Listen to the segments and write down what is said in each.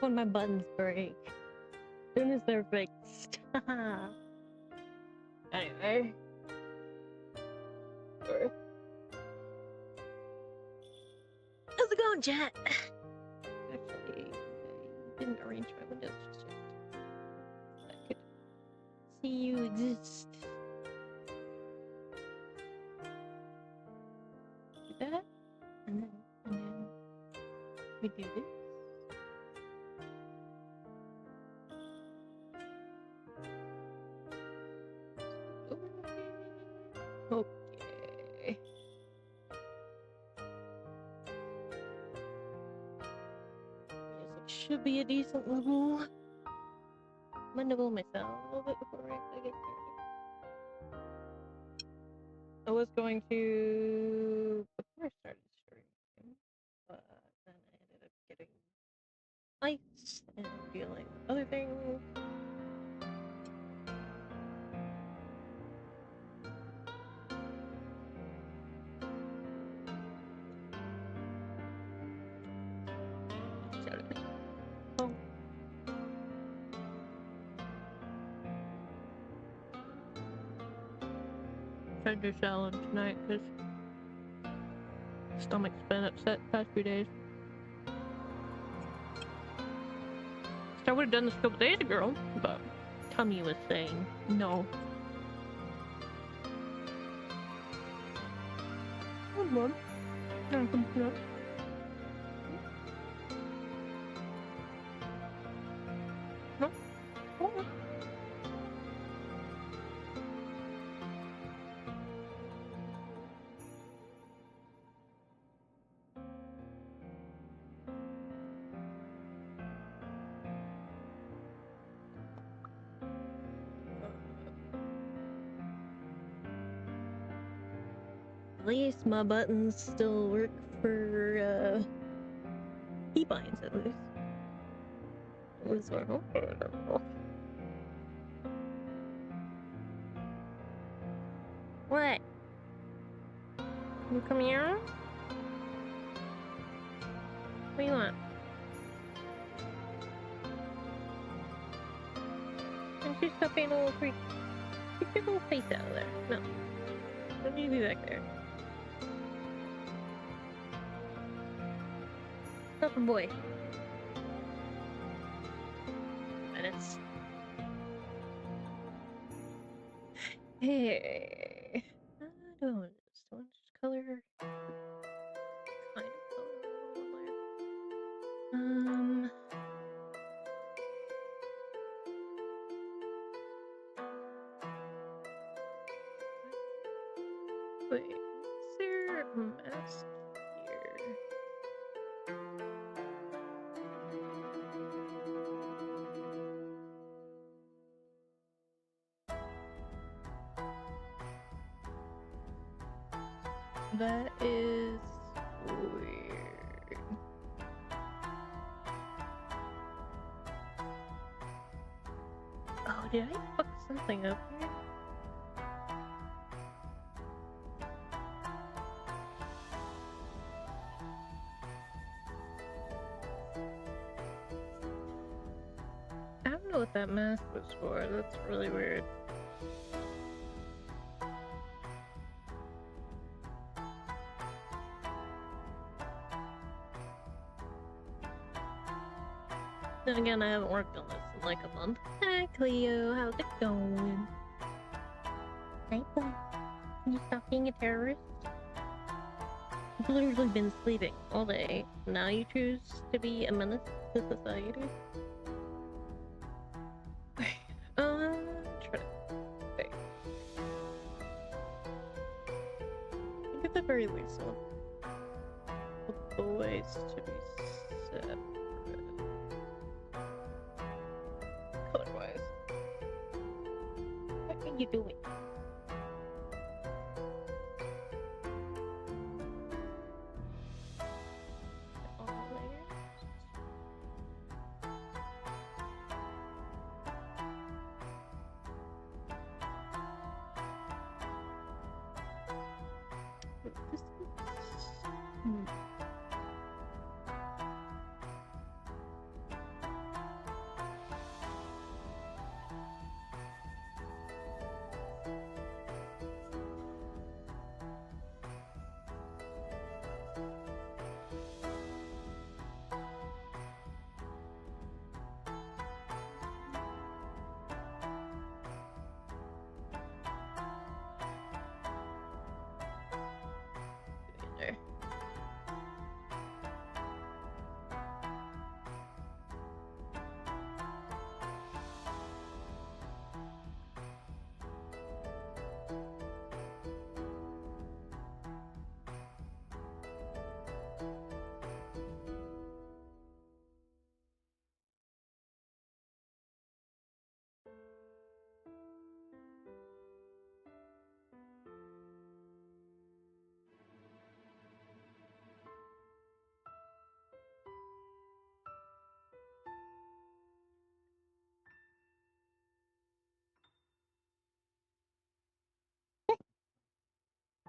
when my buttons break. As soon as they're fixed. Anyway. Sorry. How's it going, chat? Actually, I didn't arrange my windows just yet. I could see you exist. Do that, and then we do this. Okay. Music should be a decent level. I'm gonna nibble myself a little bit before I get started. I was going to before I started streaming, but then I ended up getting lights and dealing with other things. Tried to do salad tonight because stomach's been upset the past few days. I would have done this a couple days ago, but tummy was saying no. Come on. No. No. Oh. At least my buttons still work for keybinds at least. What's our home? What? You come here? What do you want? Don't you stop being a little freak? Get your little face out of there. No. Don't need to be back there. Stop a boy. Minutes. Hey. I don't want this. Do I want this color? Kind of color. Wait, is there a mask here? That is weird. Oh, did I fuck something up here? I don't know what that mask was for. That's really weird. Then again, I haven't worked on this in like a month. Hi, Cleo. How's it going? Hi, boy. Can you stop being a terrorist? You've literally been sleeping all day. Now you choose to be a menace to society? Try to... Wait. I think at the very least, I want the boys to be separate. Color-wise. What are you doing?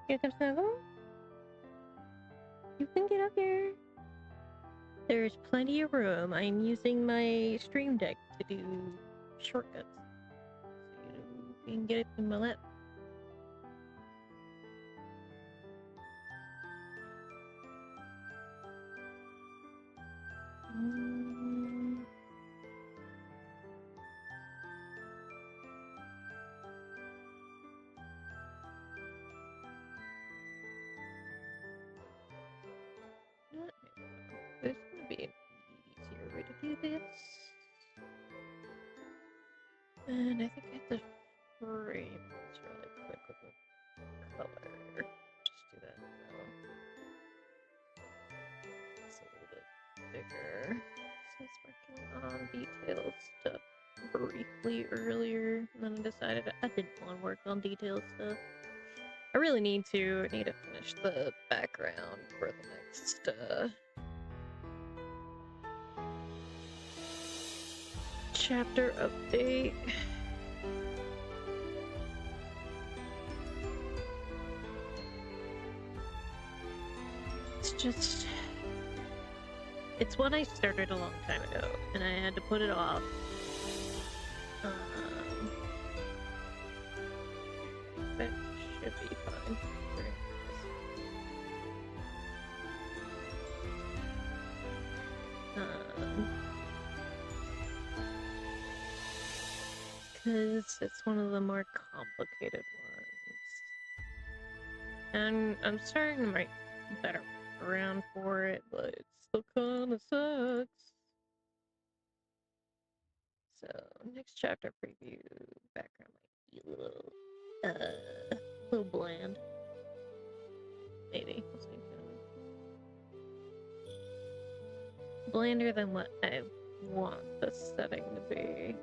Here comes Snuggle. You can get up here. There's plenty of room. I'm using my stream deck to do shortcuts. So you can get it in my lap. There's gonna be an easier way to do this. And I think I have to frame this really quick with a color. Just do that now. It's a little bit bigger. Since working on detail stuff briefly earlier, and then I decided I didn't want to work on detail stuff. I really need to finish the background for the next chapter update. It's one I started a long time ago, and I had to put it off. That should be fine. Because it's one of the more complicated ones. And I'm starting to write better around for it, but it still kinda sucks. So, next chapter preview background might be a little bland. Maybe. We'll see. Blander than what I want the setting to be.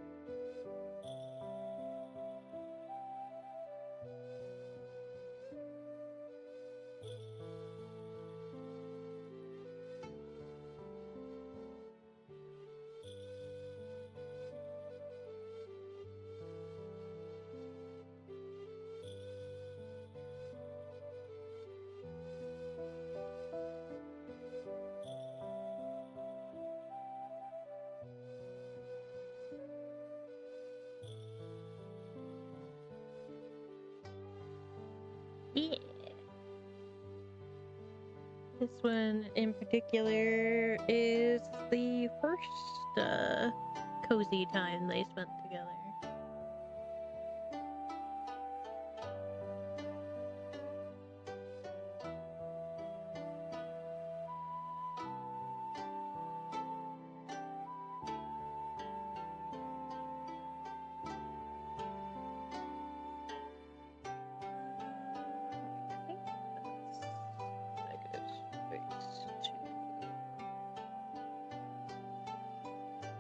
Yeah. This one in particular is the first cozy time they spent together.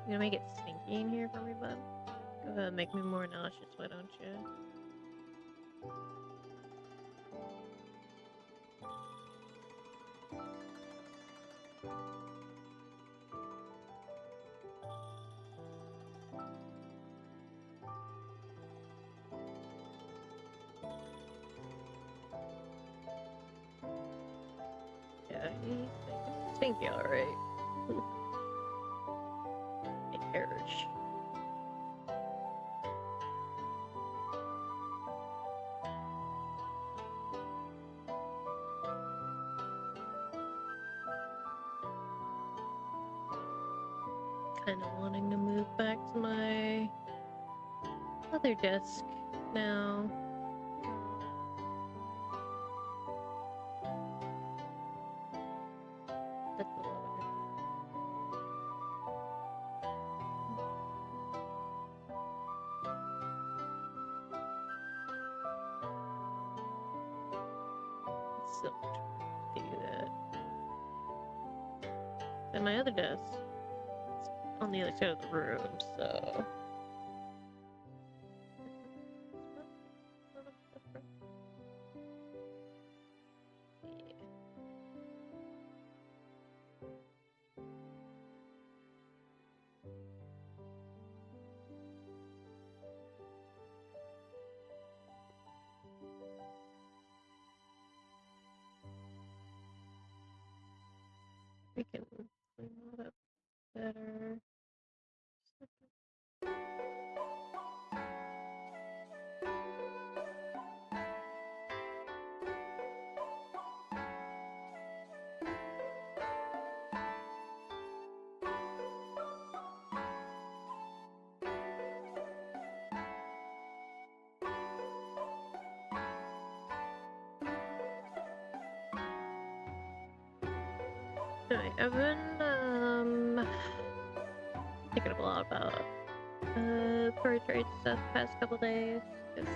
You gonna make it stinky in here for me, bud? Go ahead and make me more nauseous, why don't you? Yeah, you make it stinky, alright. It hurts. Kind of wanting to move back to my other desk now. That's a little better. It's so much work to do that. And my other desk is on the other side of the room, so. We can clean that up better. Anyway, I've been thinking a lot about portrait stuff the past couple days, because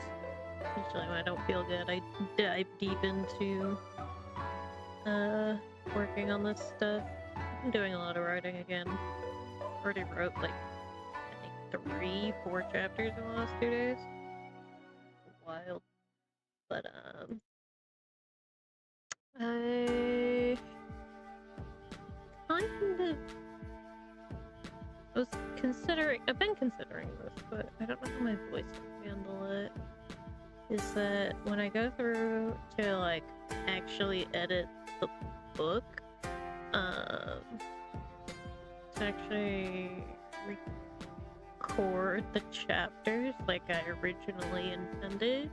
usually when I don't feel good I dive deep into working on this stuff. I'm doing a lot of writing again. Already wrote like I think 3-4 chapters in the last 2 days. Wild. But I kind of I've been considering this, but I don't know how my voice can handle it. Is that when I go through to like actually edit the book, to actually record the chapters like I originally intended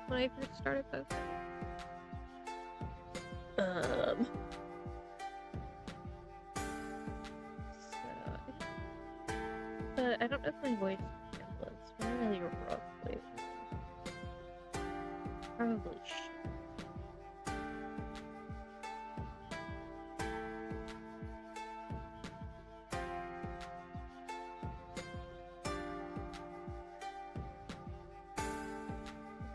when I first started posting. But I don't know if my voice can handle it. It's been really rough lately. Probably should.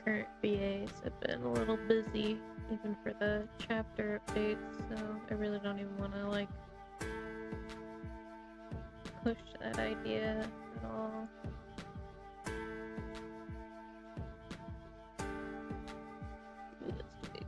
Current VAs have been a little busy, even for the chapter updates, so I really don't even want to like push that idea at all. Ooh, that's too big.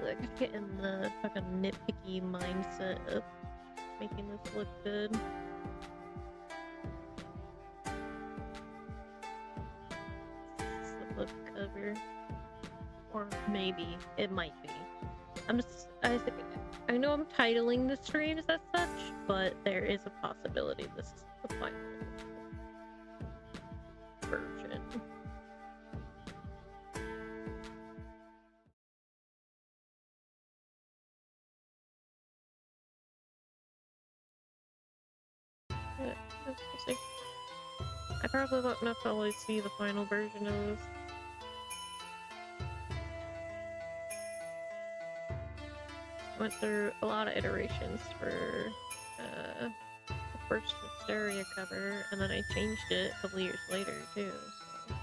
I gotta get in the fucking nitpicky mindset of making this look good. This is the book cover. Or maybe. It might be. I know I'm titling the streams as such, but there is a possibility this is the final version. I probably won't necessarily see the final version of this. Went through a lot of iterations for the first Hysteria cover, and then I changed it a couple years later too. So.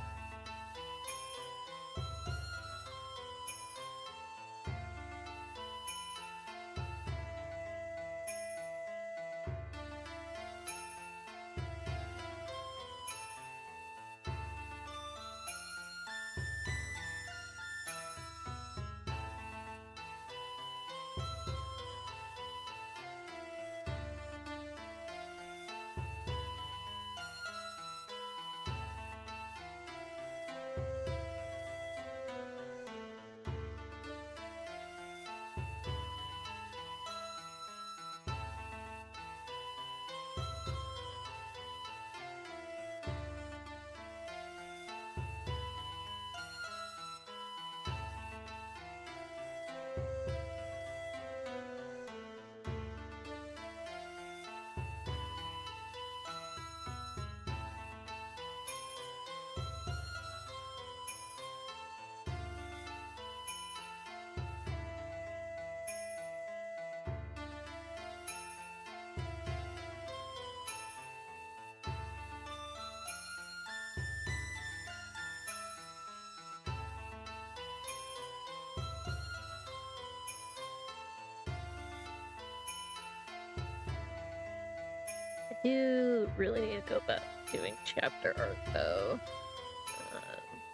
do really need to go back to doing chapter art though.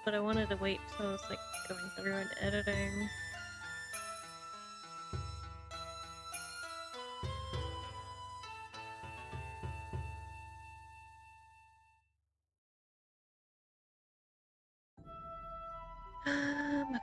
But I wanted to wait till I was like going through and editing. Okay.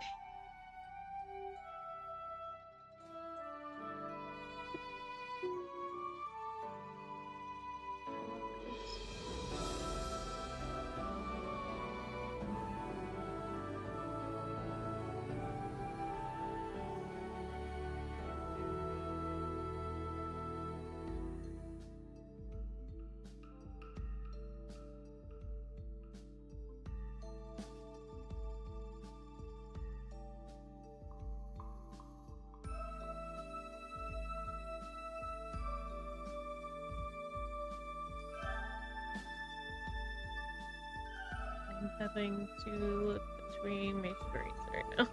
I'm having to look between my screens right now.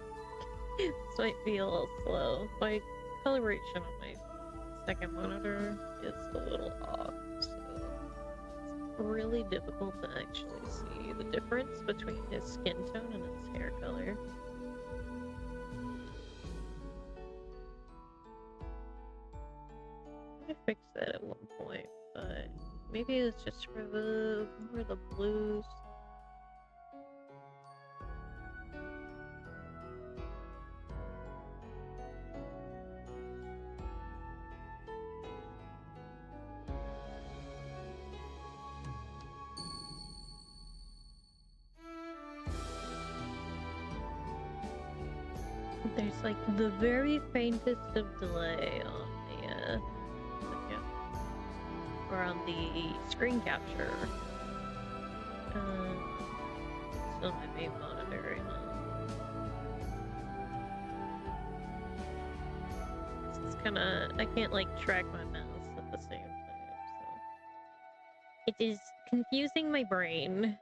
This might be a little slow. My coloration on my second monitor is a little off, so it's really difficult to actually see the difference between his skin tone and his hair color. I fixed that at one point, but maybe it's just for the more the blues. There's like the very faintest of delay on the or on the screen capture. It's on my main monitor right now. It's kind of, I can't like track my mouse at the same time, so it is confusing my brain.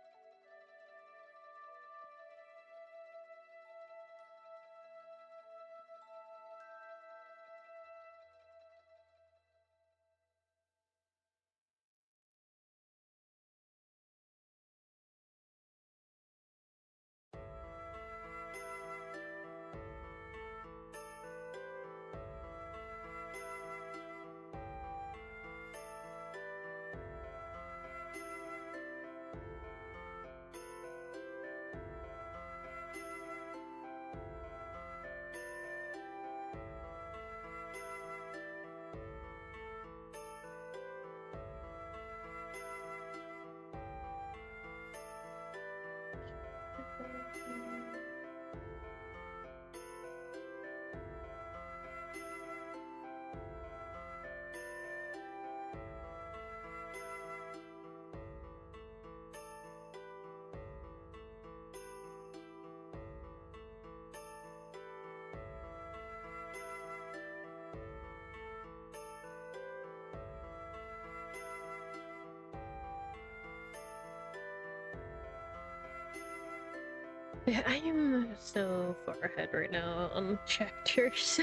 Yeah, I am so far ahead right now on chapters.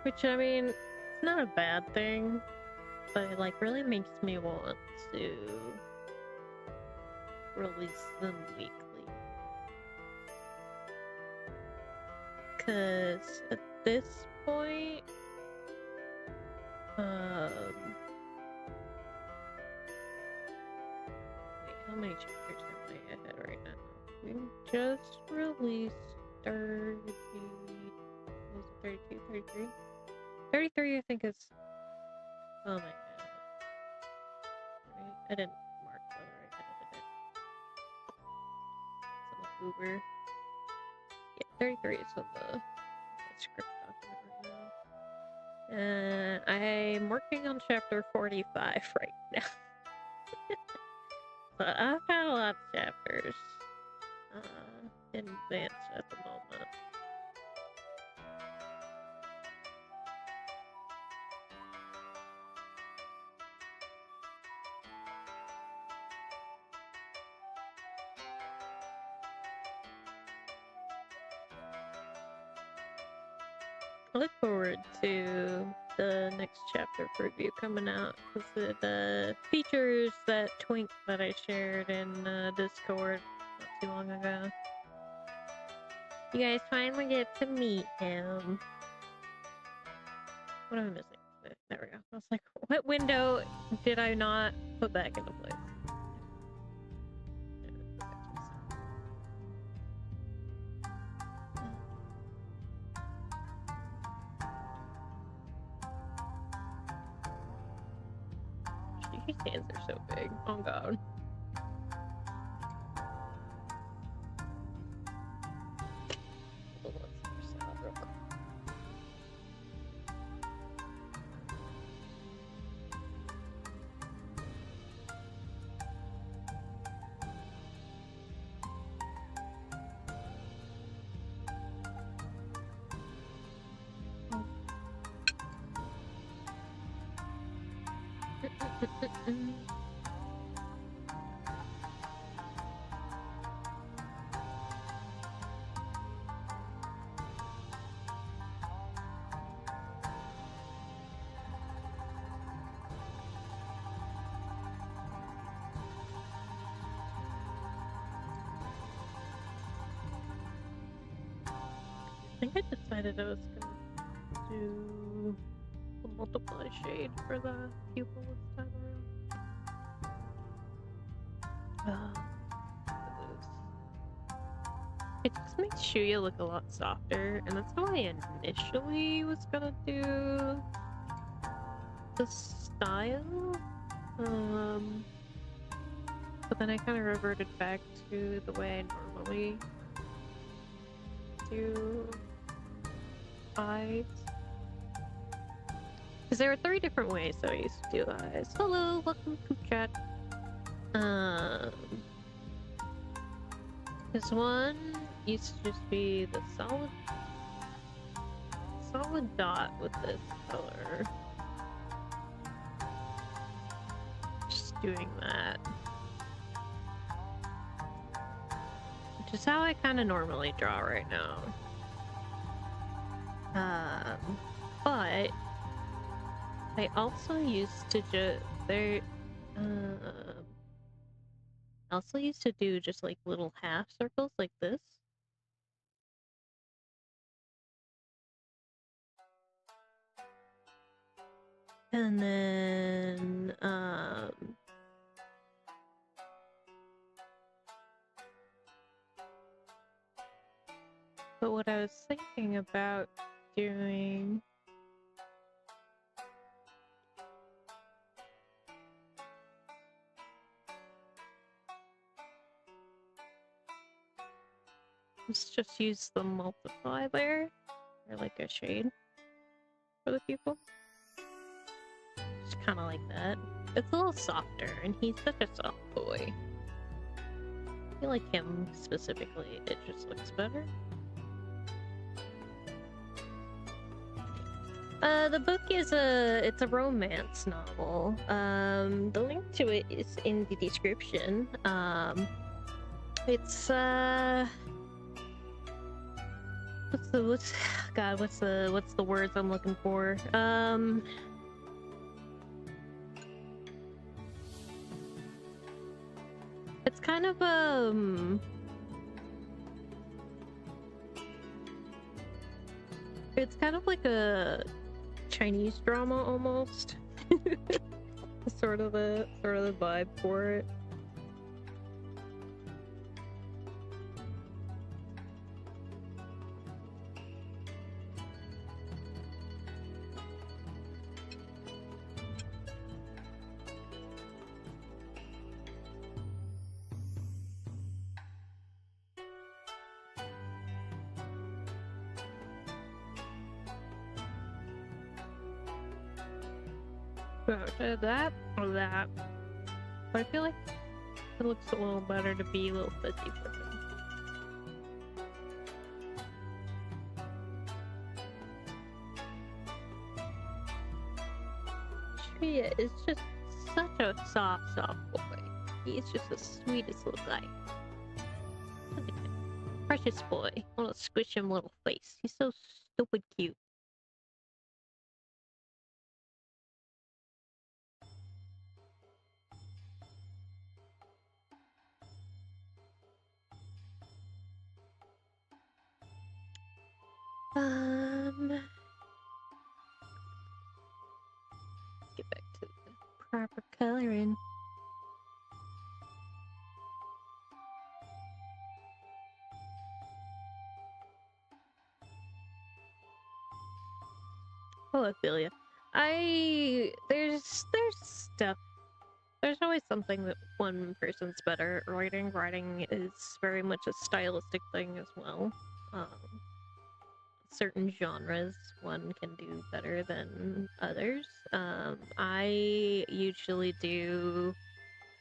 Which, I mean, it's not a bad thing, but it like really makes me want to release them weekly. Cause at this point, wait, how many chapters am I ahead right now? We just released 30, was it 32, 33? 33 I think is, oh my god. I didn't mark whether I edited it. It's an Uber. Yeah, 33 is on the script document right now. I'm working on chapter 45 right now. So I've got a lot of chapters in advance at the moment. I look forward to the next chapter preview coming out because it features that twink that I shared in Discord not too long ago. You guys finally get to meet him. What am I missing? There we go. I was like, what window did I not put back into place? These hands are so big. Oh god. I think I decided I was gonna do the multiply shade for the pupil this time around. It just makes Shuya look a lot softer, and that's how I initially was gonna do the style. But then I kind of reverted back to the way I normally do eyes. Because there are 3 different ways that I used to do eyes. Hello, welcome to chat. This one used to just be the solid dot with this color. Just doing that. Which is how I kind of normally draw right now. But I also used to do just like little half circles like this. And then but what I was thinking about doing is just use the multiply layer or like a shade for the pupil. Just kind of like that. It's a little softer, and he's such a soft boy. I feel like him specifically, it just looks better. The book is it's a romance novel. The link to it is in the description. It's what's the words I'm looking for? It's kind of it's kind of like a Chinese drama almost. sort of the vibe for it. So that or that. But I feel like it looks a little better to be a little fuzzy for him. Shreya is just such a soft boy. He's just the sweetest little guy. Look at him. Precious boy. I want to squish him little face. He's so stupid cute. Let's get back to the proper coloring. Oh, I feel ya. There's stuff. There's always something that one person's better at writing. Writing is very much a stylistic thing as well. Certain genres one can do better than others. I usually do...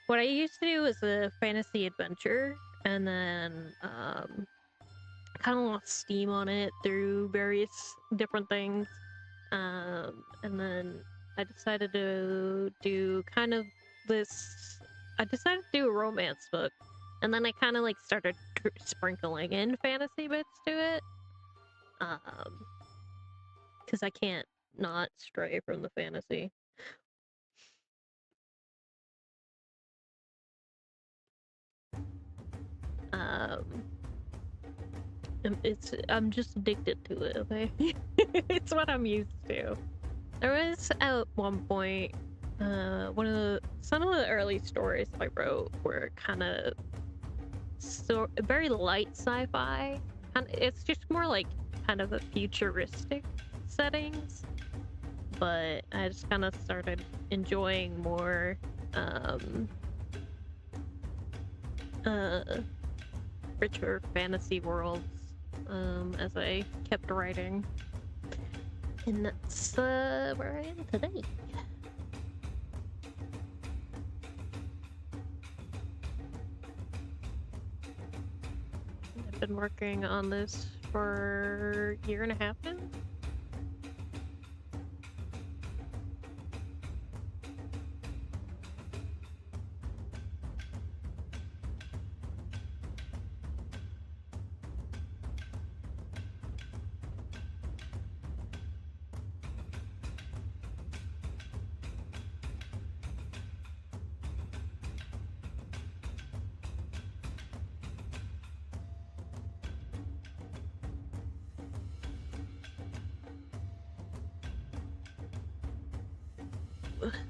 What I used to do was a fantasy adventure, and then kind of lost steam on it through various different things. And then I decided to do kind of this... I decided to do a romance book, and then I kind of like started sprinkling in fantasy bits to it. Because I can't not stray from the fantasy. I'm just addicted to it, okay? It's what I'm used to. There was at one point, some of the early stories I wrote were kind of very light sci-fi. And it's just more like kind of a futuristic settings. But I just kind of started enjoying more richer fantasy worlds as I kept writing. And that's where I am today. I've been working on this for a year and a half now.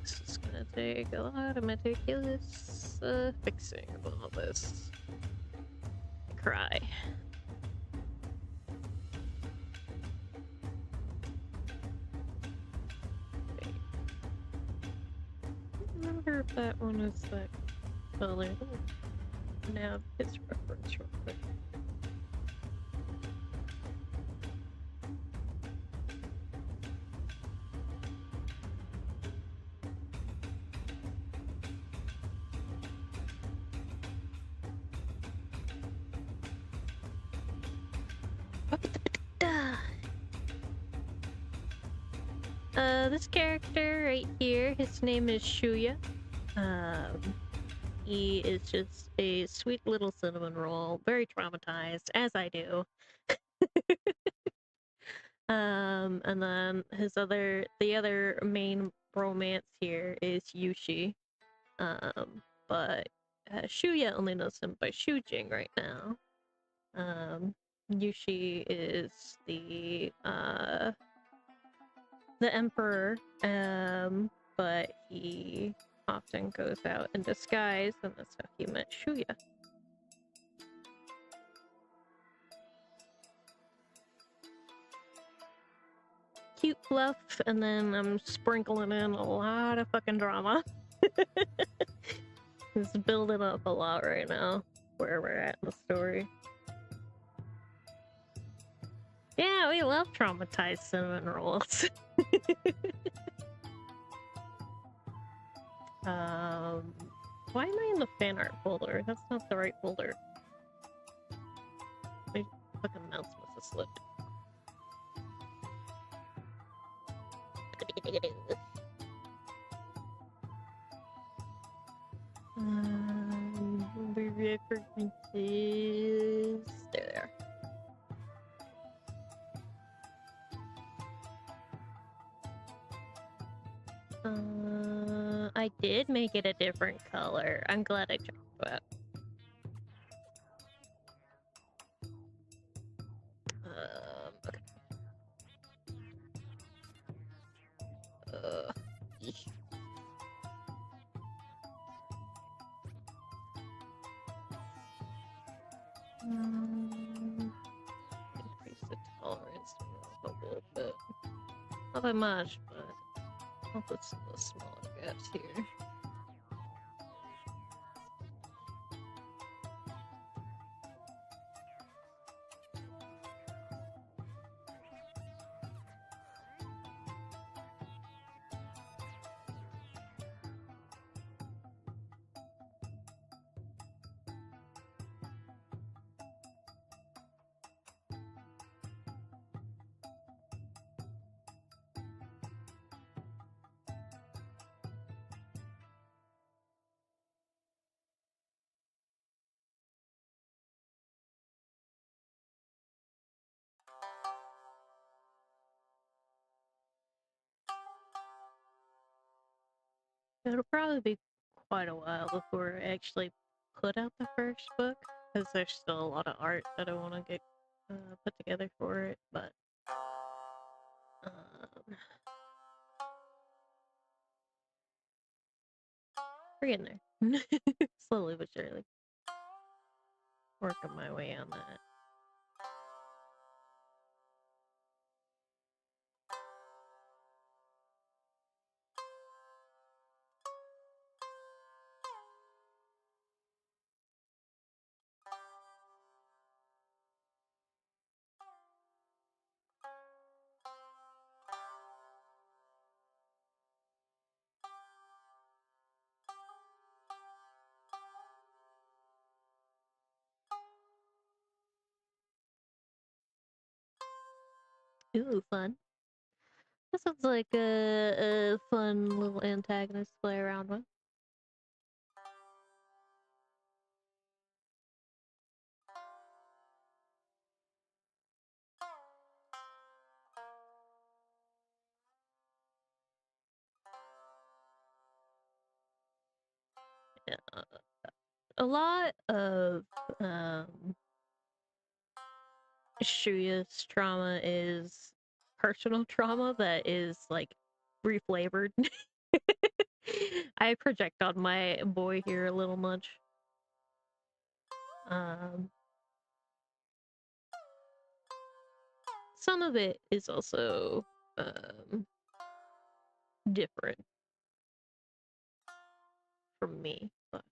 This is gonna take a lot of meticulous fixing of all this. Cry. Okay. I wonder if that one is that color. Now it's reference real quick. This character right here, his name is Shuya. He is just a sweet little cinnamon roll, very traumatized, as I do. And then the other main romance here is Yushi. But Shuya only knows him by Shujing right now. Yushi is the emperor, but he often goes out in disguise, and that's how he met Shuya. Cute fluff, and then I'm sprinkling in a lot of fucking drama. It's building up a lot right now, where we're at in the story. Yeah, we love traumatized cinnamon rolls. Why am I in the fan art folder? That's not the right folder. My fucking mouse must have slipped. References. There they are. I did make it a different color. I'm glad I checked that. Okay. Increase the tolerance a little bit. Not by much, but I'll put some of the smaller gaps here. It'll probably be quite a while before I actually put out the first book, because there's still a lot of art that I want to get put together for it, but we're getting there. Slowly but surely. Working my way on that. Ooh, fun. That sounds like a fun little antagonist to play around with. Yeah. A lot of Shuya's trauma is personal trauma that is like reflavored. I project on my boy here a little much. Some of it is also different from me, but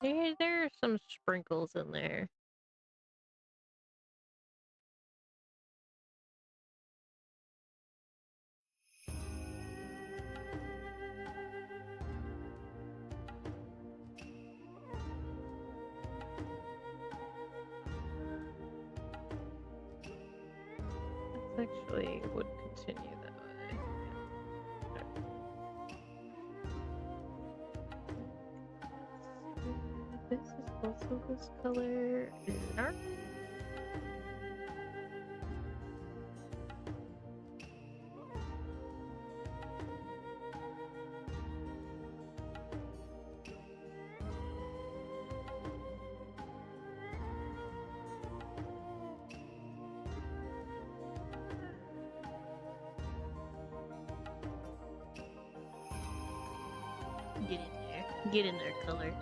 there are some sprinkles in there. This actually would continue that way. This is also this color. Dark. Get in there. Get in there, color.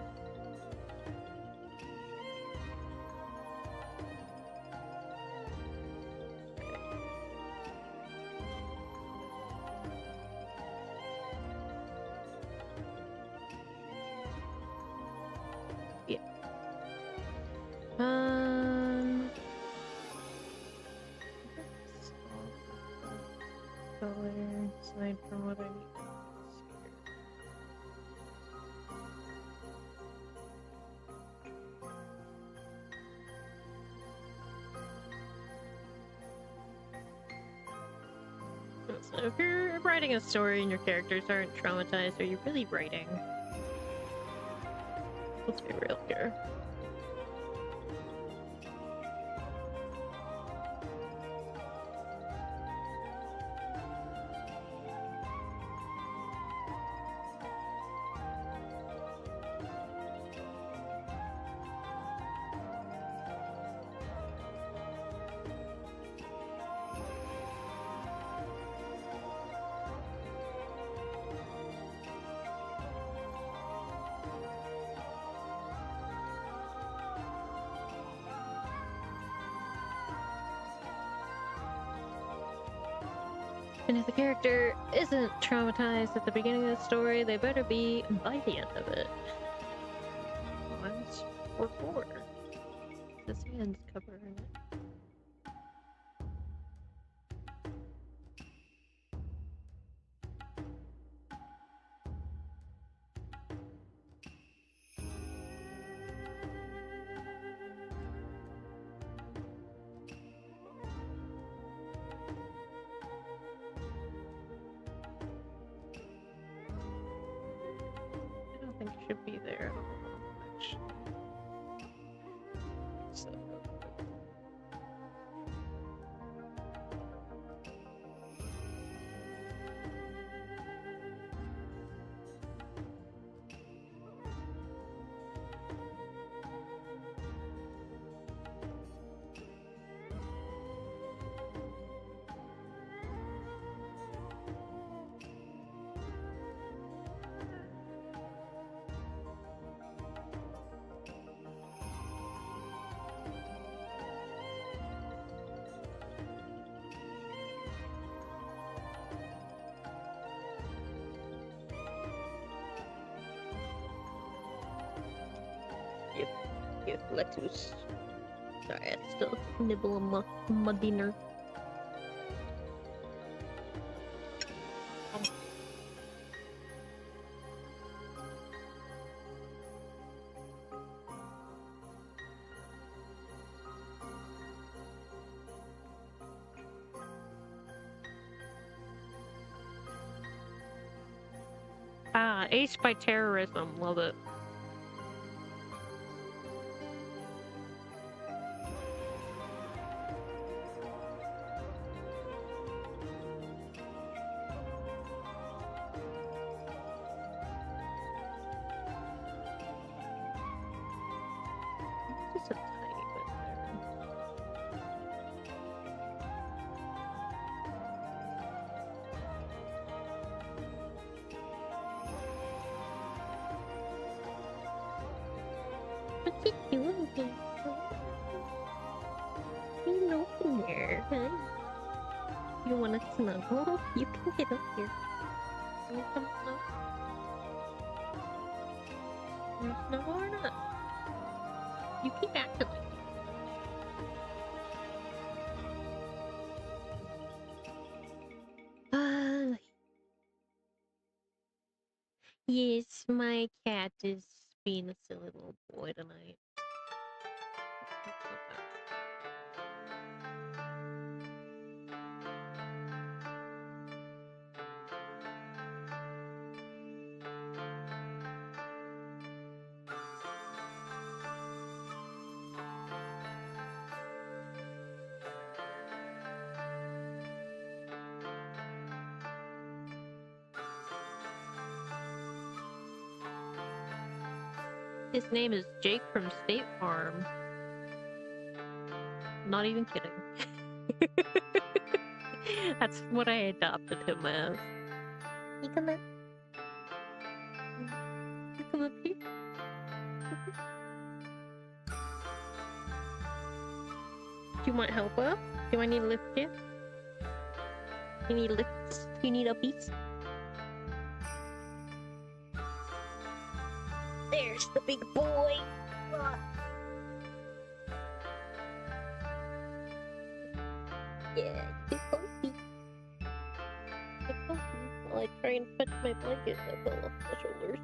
Yeah. Color aside from what I need. So if you're writing a story and your characters aren't traumatized, are you really writing? Let's be real here. And if the character isn't traumatized at the beginning of the story, they better be by the end of it. Mine's 4-4. The sand's covering it. I don't think it should be there at all, actually. So. Give lettuce. Sorry, I still nibble on my dinner. Ah, Ace by Terrorism, love it. Just a tiny bit there. What you doing here? You know in there, huh? You wanna snuggle? You can get up here. You want some snuggle? You wanna snuggle or not? You keep acting like yes, my cat is being a silly little boy tonight. His name is Jake from State Farm. Not even kidding. That's what I adopted him as. You come up. You come up here. Do you want help up? Do I need to lift you? You need lifts? You need uppies? There's the big boy. Yeah, get comfy. Get comfy while I try and fetch my blanket that fell off my shoulders.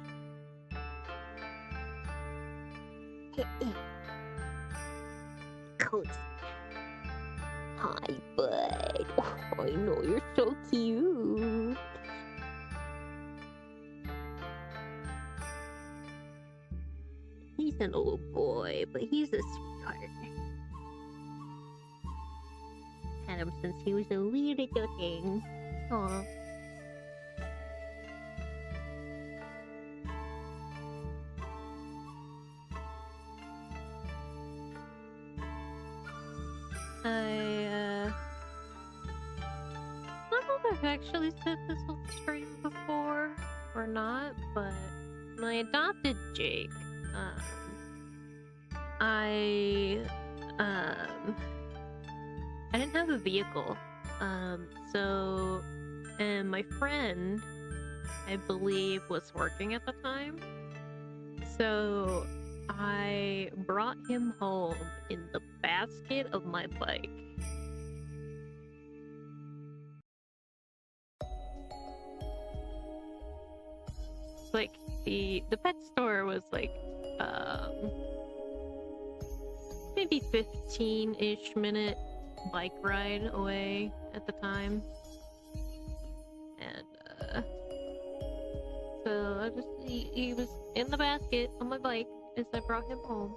Cozy. Hi, bud. Oh, I know you're so cute. He's an old boy, but he's a sweetheart. Had him since he was a wee little thing. Aww. I don't know if I've actually said this on stream before or not, but when I adopted Jake, I didn't have a vehicle, so And my friend, I believe, was working at the time. So I brought him home in the basket of my bike. Like the pet store was like maybe 15-ish minute bike ride away at the time. And so I just he was in the basket on my bike as I brought him home.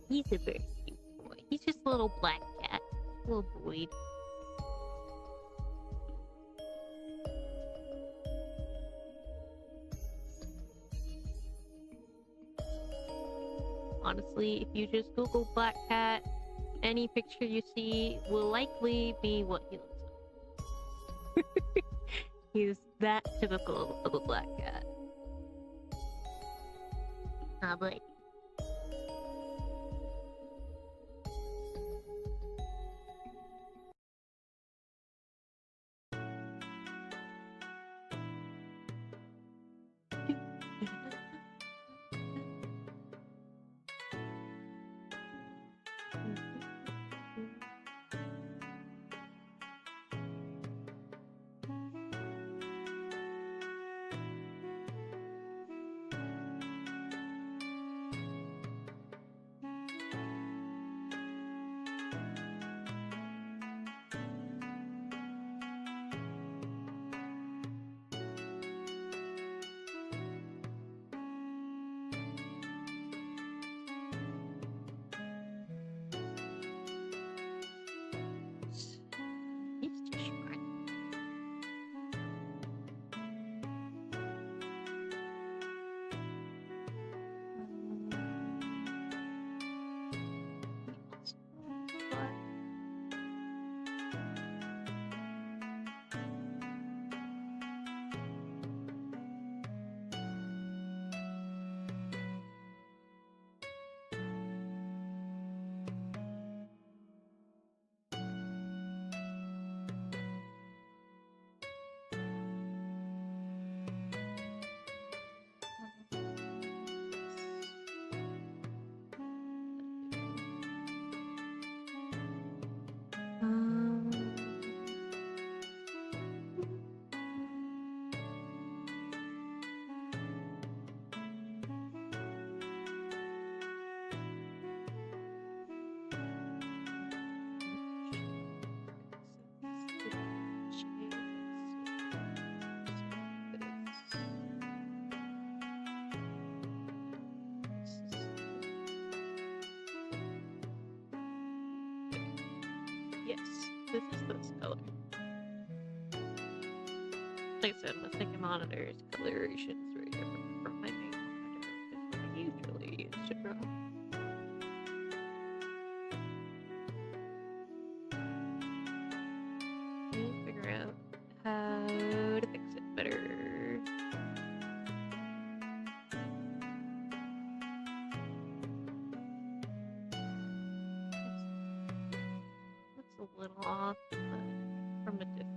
He's a very cute boy. He's just a little black cat. Little boy. Honestly, if you just Google black cat, any picture you see will likely be what he looks like. He's that typical of a black cat. Ah, but yes, this is this color. Like I said, my second monitor's coloration is very different from my main monitor. It's what I usually use to draw. Let me figure out how to fix it better. That's a little off, but from a distance.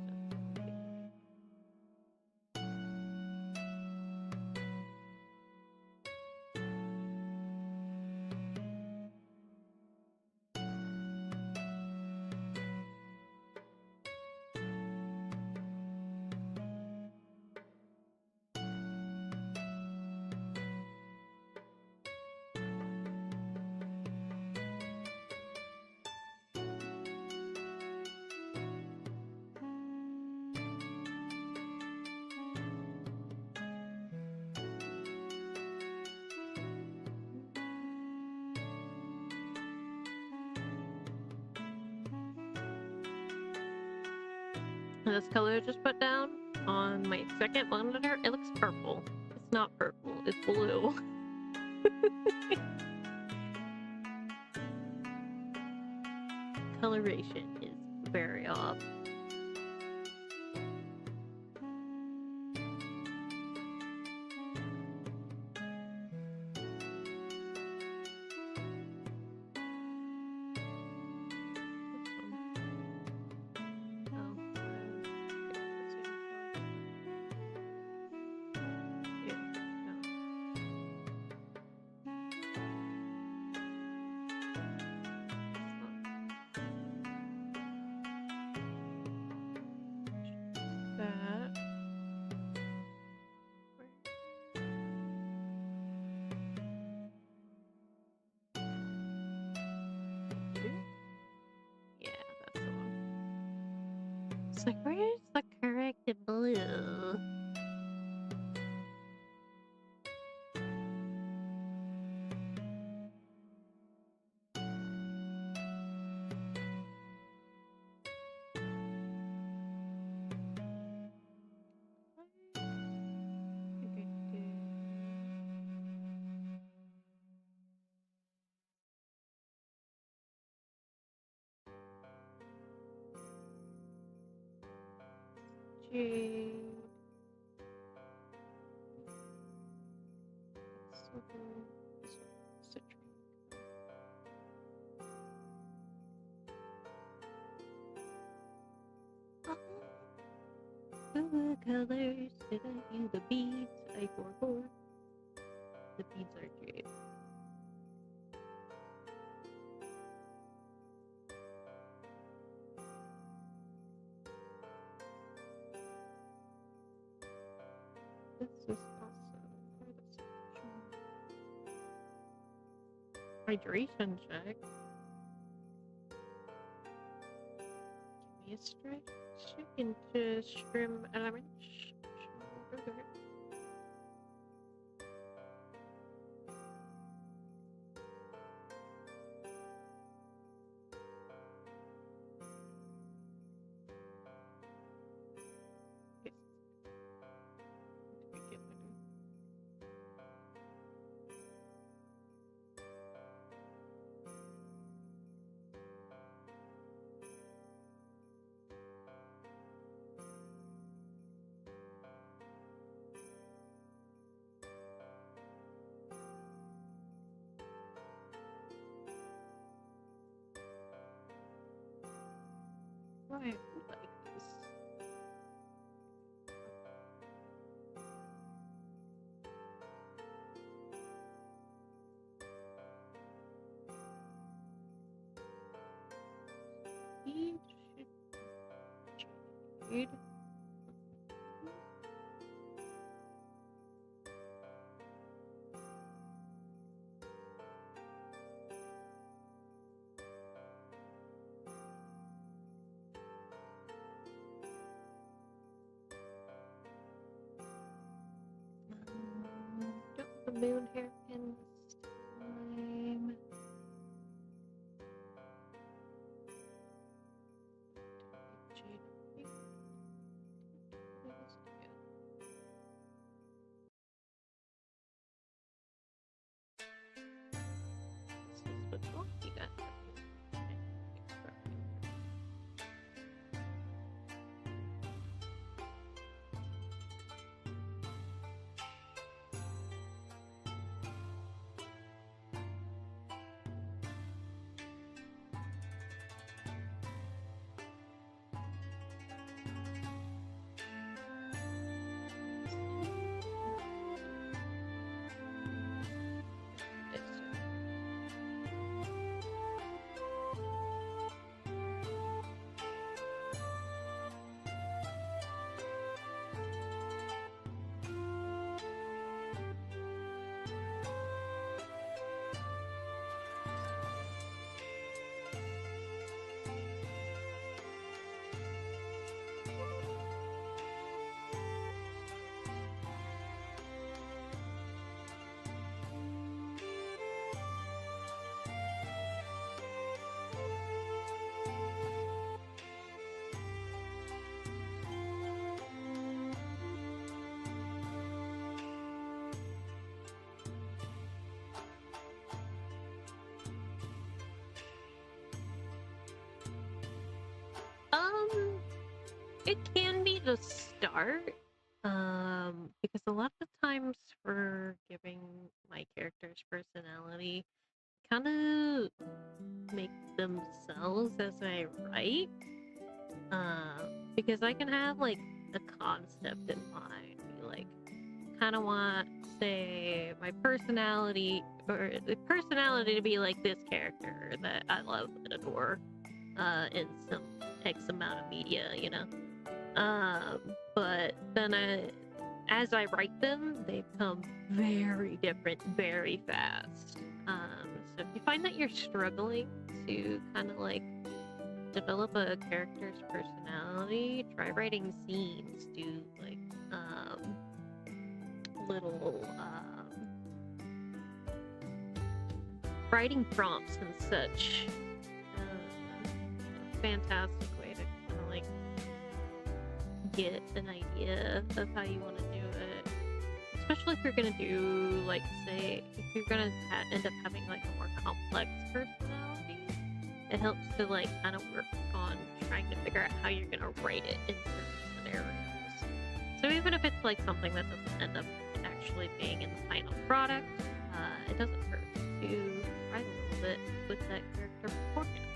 And this color I just put down on my second monitor, it looks purple. It's not purple, it's blue. Coloration is very off. It's like, where's the correct blue? Jade. Silver. Citrine. The colors that I use, the beads I forgot. The beads are jade. This is also for the section. Hydration check. Give me a stretch into strim element. Okay. Yes. Begin with why I like this. He should jade. Don't the moon hairpin this time. Jade. This is what's wrong. You got it can be the start, because a lot of times for giving my character's personality, kind of make themselves as I write, because I can have like a concept in mind, like kind of want, say, my personality or the personality to be like this character that I love and adore, in some X amount of media, you know. But then as I write them, they become very different very fast. So if you find that you're struggling to kind of like develop a character's personality, try writing scenes, do like little writing prompts and such. Fantastic way to kind of like get an idea of how you want to do it, especially if you're gonna do, like, say, if you're gonna end up having like a more complex personality. It helps to like kind of work on trying to figure out how you're gonna write it in certain scenarios. So even if it's like something that doesn't end up actually being in the final product, it doesn't hurt to write a little bit with that character beforehand.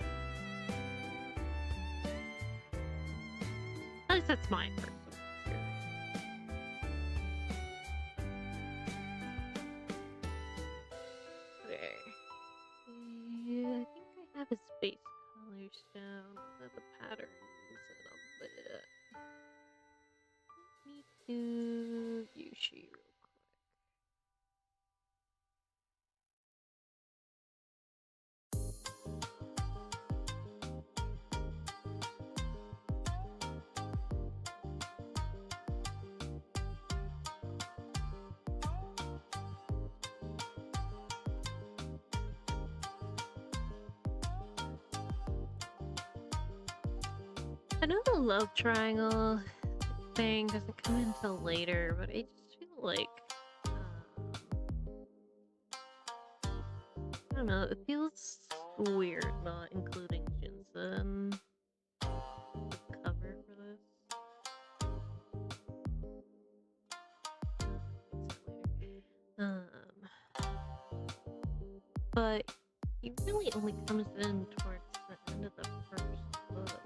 At least that's my personal experience. Okay. Yeah, I think I have his base colors down, the patterns and a bit. Let me do Yushi real quick. I know the love triangle thing doesn't come until later, but I just feel like, I don't know, it feels weird not including Jinza in the cover for this. But he really only comes in towards the end of the first book.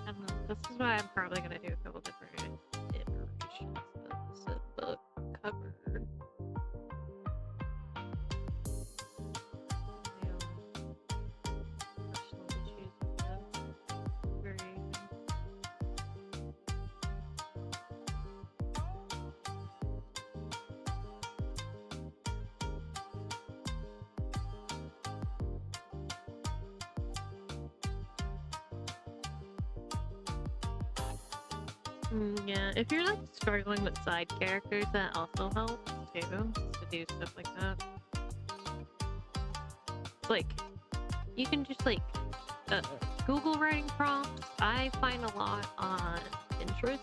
I don't know. This is why I'm probably gonna do a couple different iterations of this book cover. Personal issues with the variation. Yeah, if you're like struggling with side characters, that also helps too, to do stuff like that. It's like, you can just like Google writing prompts. I find a lot on Pinterest.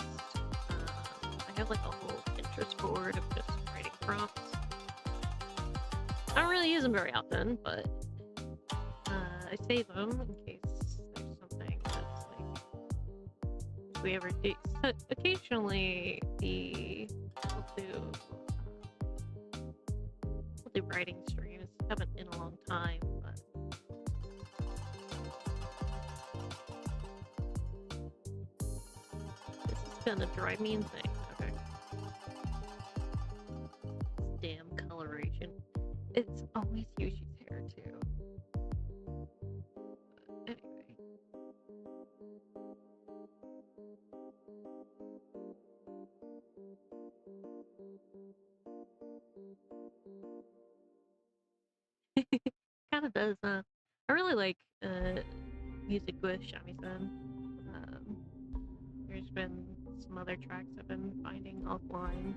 I have like a whole Pinterest board of just writing prompts. I don't really use them very often, but I save them in case there's something that's like, if we ever do. So occasionally we'll do writing streams. Haven't in a long time, but this is gonna drive me insane. Okay. This damn coloration. It's always Yushi's hair too. But anyway. Kind of does, huh? I really like music with Shamisen. There's been some other tracks I've been finding offline.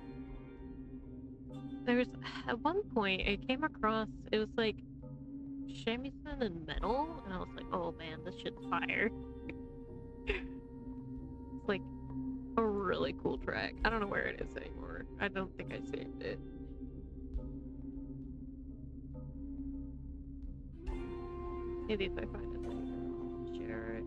There's at one point I came across, it was like shamisen and metal, and I was like, oh man, this shit's fire. It's like a really cool track. I don't know where it is anymore. I don't think I saved it. Maybe if I find it later, I'll share it.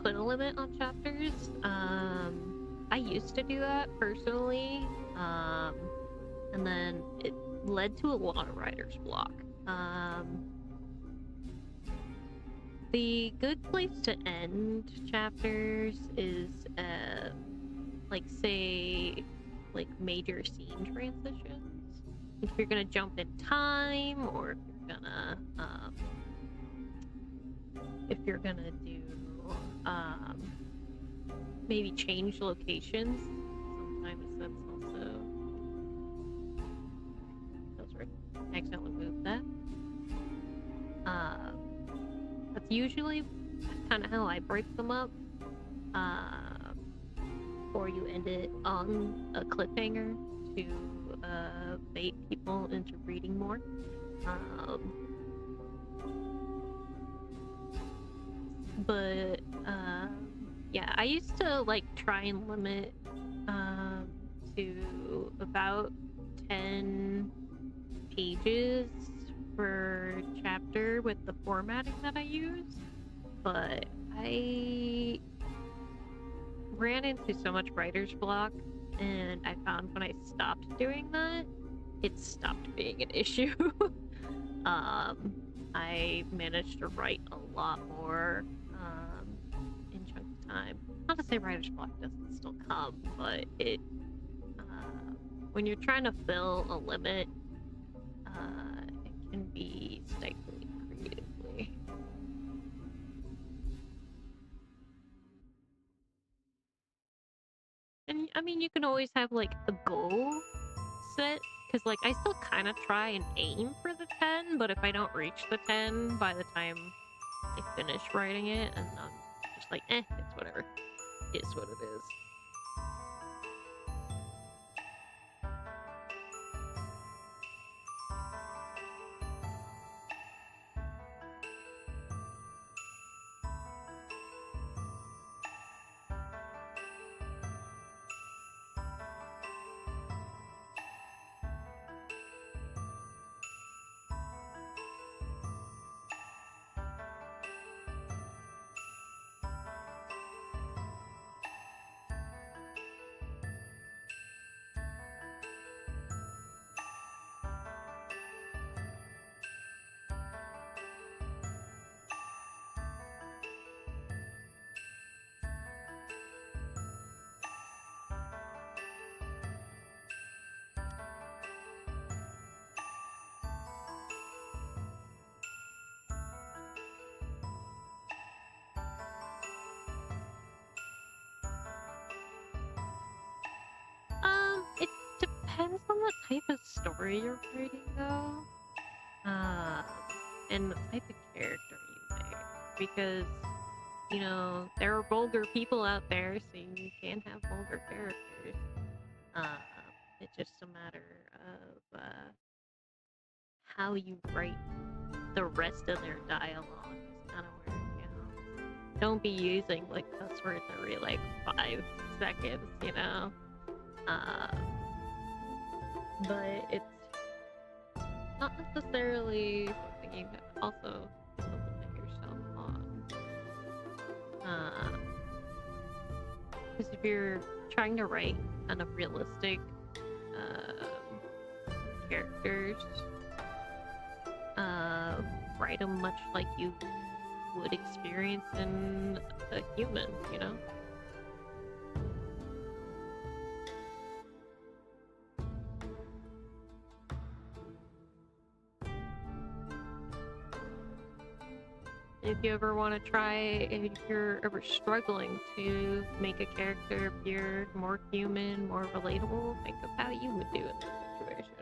put a limit on chapters. I used to do that personally, and then it led to a lot of writer's block. The good place to end chapters is, like, say, like major scene transitions. If you're gonna jump in time, or if you're gonna do, maybe change locations. Sometimes that's also. That's right. I accidentally moved that. That's usually kind of how I break them up. Or you end it on a cliffhanger to bait people into reading more. But yeah, I used to like try and limit to about 10 pages per chapter with the formatting that I use, but I ran into so much writer's block, and I found when I stopped doing that, it stopped being an issue. I managed to write a lot more in chunks of time. Not to say writer's block doesn't still come, but it when you're trying to fill a limit, it can be stifling creatively. And I mean, you can always have like a goal set, because like I still kind of try and aim for the 10, but if I don't reach the 10 by the time I finish writing it, and I'm just like, it's whatever. It is what it is. It depends on the type of story you're writing, though, and the type of character you make, because, you know, there are vulgar people out there, so you can have vulgar characters. It's just a matter of how you write the rest of their dialogue. Is kind of where, you know, don't be using like cuss words every like 5 seconds, you know. But it's not necessarily something you also limit yourself on. Because if you're trying to write kind of realistic characters, write them much like you would experience in a human, you know? If you ever want to try, if you're ever struggling to make a character appear more human, more relatable, think of how you would do in this situation.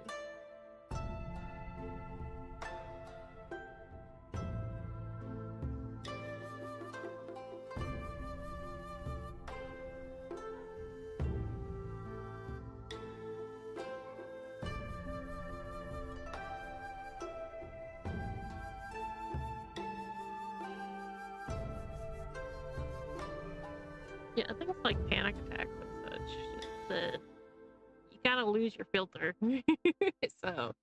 Yeah, I think it's like panic attacks and such. That you gotta lose your filter. So.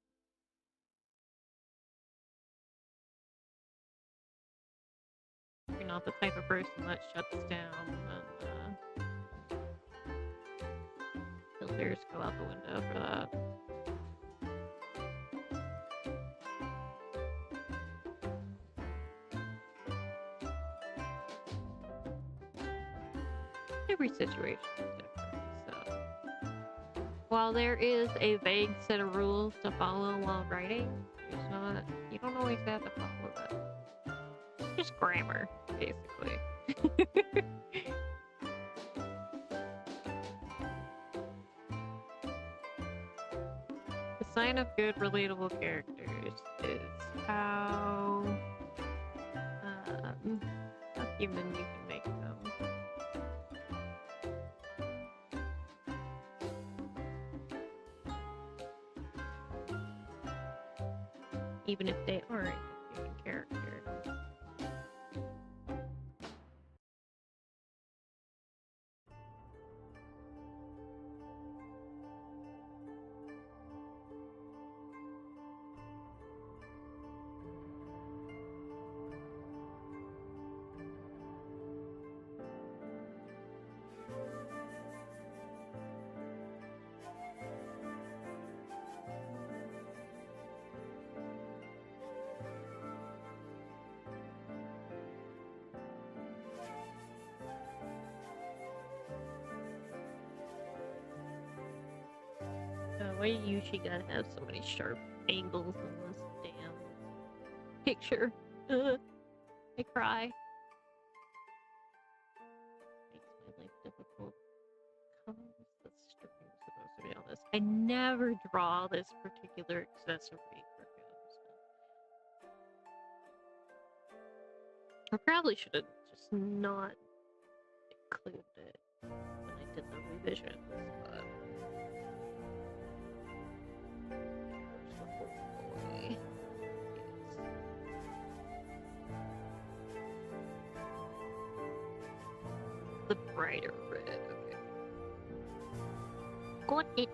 You're not the type of person that shuts down when filters go out the window for that. Every situation is different, so while there is a vague set of rules to follow while writing, you don't always have to follow them. It's just grammar, basically. The sign of good, relatable characters is how human you can make them. Even if they aren't a human character. Why do you usually gotta have so many sharp angles in this damn picture? I cry. Makes my life difficult. How is the string supposed to be on this? I never draw this particular accessory for him. So. I probably should have just not included it when I did the revisions, but. The brighter red, okay. Got it.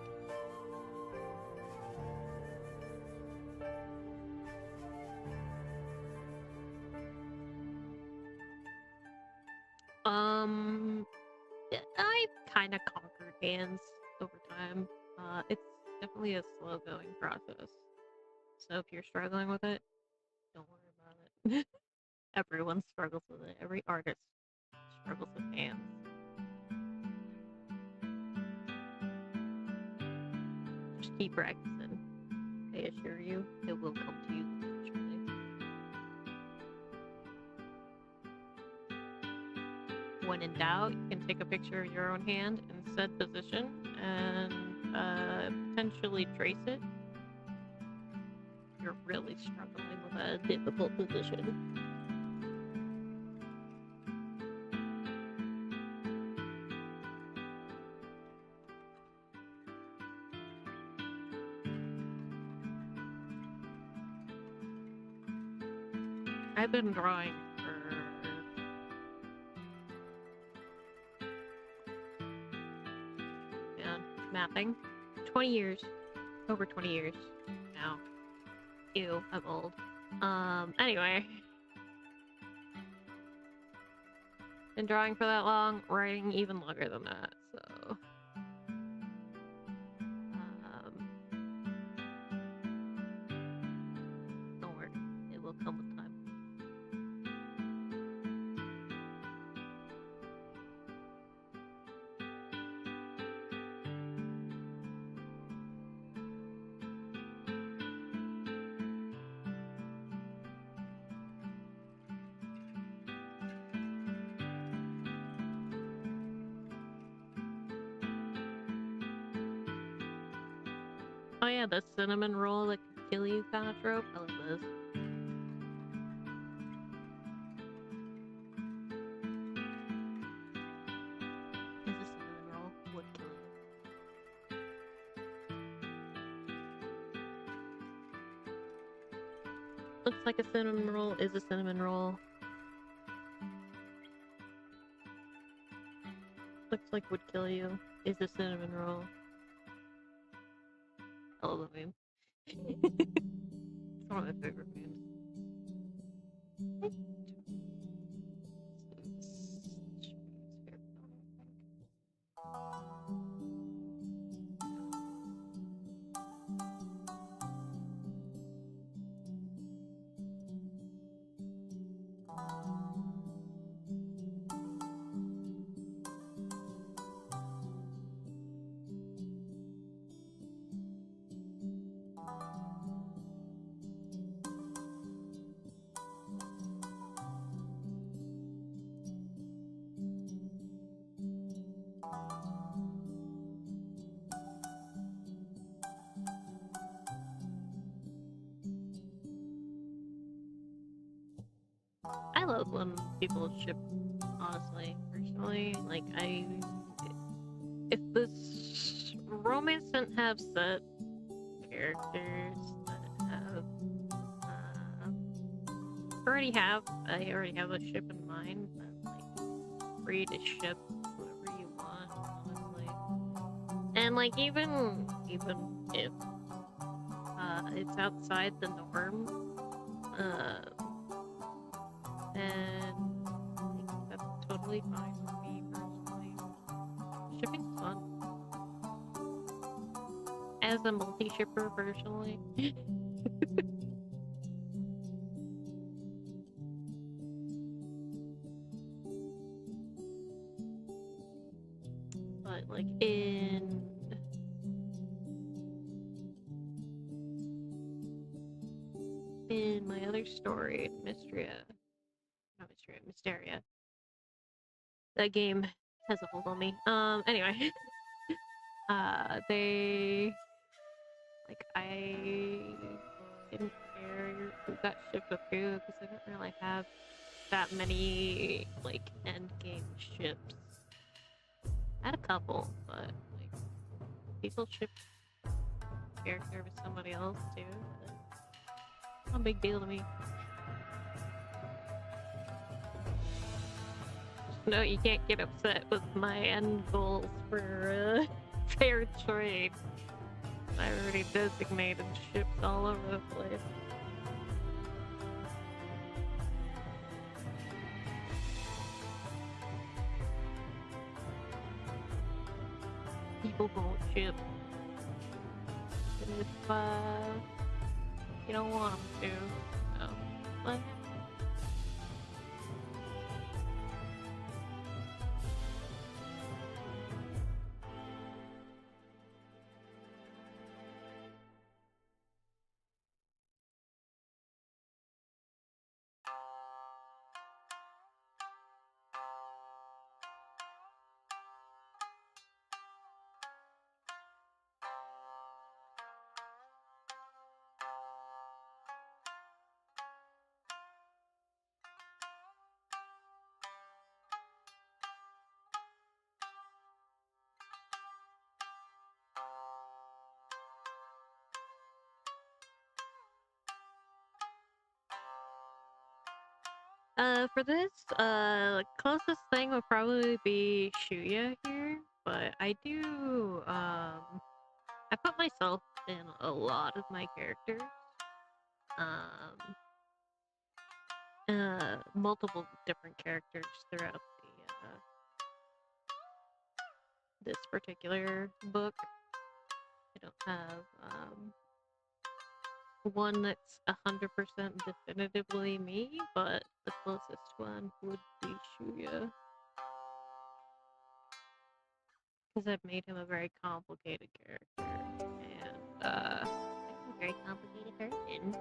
I kind of conquered hands over time. It's definitely a slow-going process. So if you're struggling with it, don't worry about it. Everyone struggles with it. Every artist struggles with hands. Just keep practicing. I assure you, it will come to you eventually. When in doubt, you can take a picture of your own hand in said position and potentially trace it. You're really struggling with a difficult position. I've been drawing for mathing 20 years, over 20 years now. Ew, I'm old. Anyway, been drawing for that long, writing even longer than that, so don't worry, it will come with time. Oh yeah, the cinnamon roll that could kill you kind of trope. I love this. Is a cinnamon roll would kill you. Looks like a cinnamon roll is a cinnamon roll. Looks like would kill you is a cinnamon roll. I love that meme. It's one of my favorite memes. love when people ship, honestly, personally. Like, if this romance didn't have set characters that have, I already have a ship in mind, then, like, free to ship whoever you want, honestly. And, like, even if, it's outside the norm, and like, that's totally fine with me personally. Shipping's fun. As a multi-shipper personally. But like in my other story, Mysteria. That game has a hold on me. Anyway. They, like, I didn't care who got shipped with who, because I didn't really have that many, like, end game ships. I had a couple, but, like, people ship character with somebody else, too. It's not a big deal to me. No, you can't get upset with my end goals for fair trade. I already designated ships all over the place. People won't ship. And if you don't want them to, no. But for this, closest thing would probably be Shuya here, but I do, I put myself in a lot of my characters. Multiple different characters throughout the, this particular book. I don't have, one that's 100% definitively me, but the closest one would be Shuya. Because I've made him a very complicated character, and, I'm a very complicated person.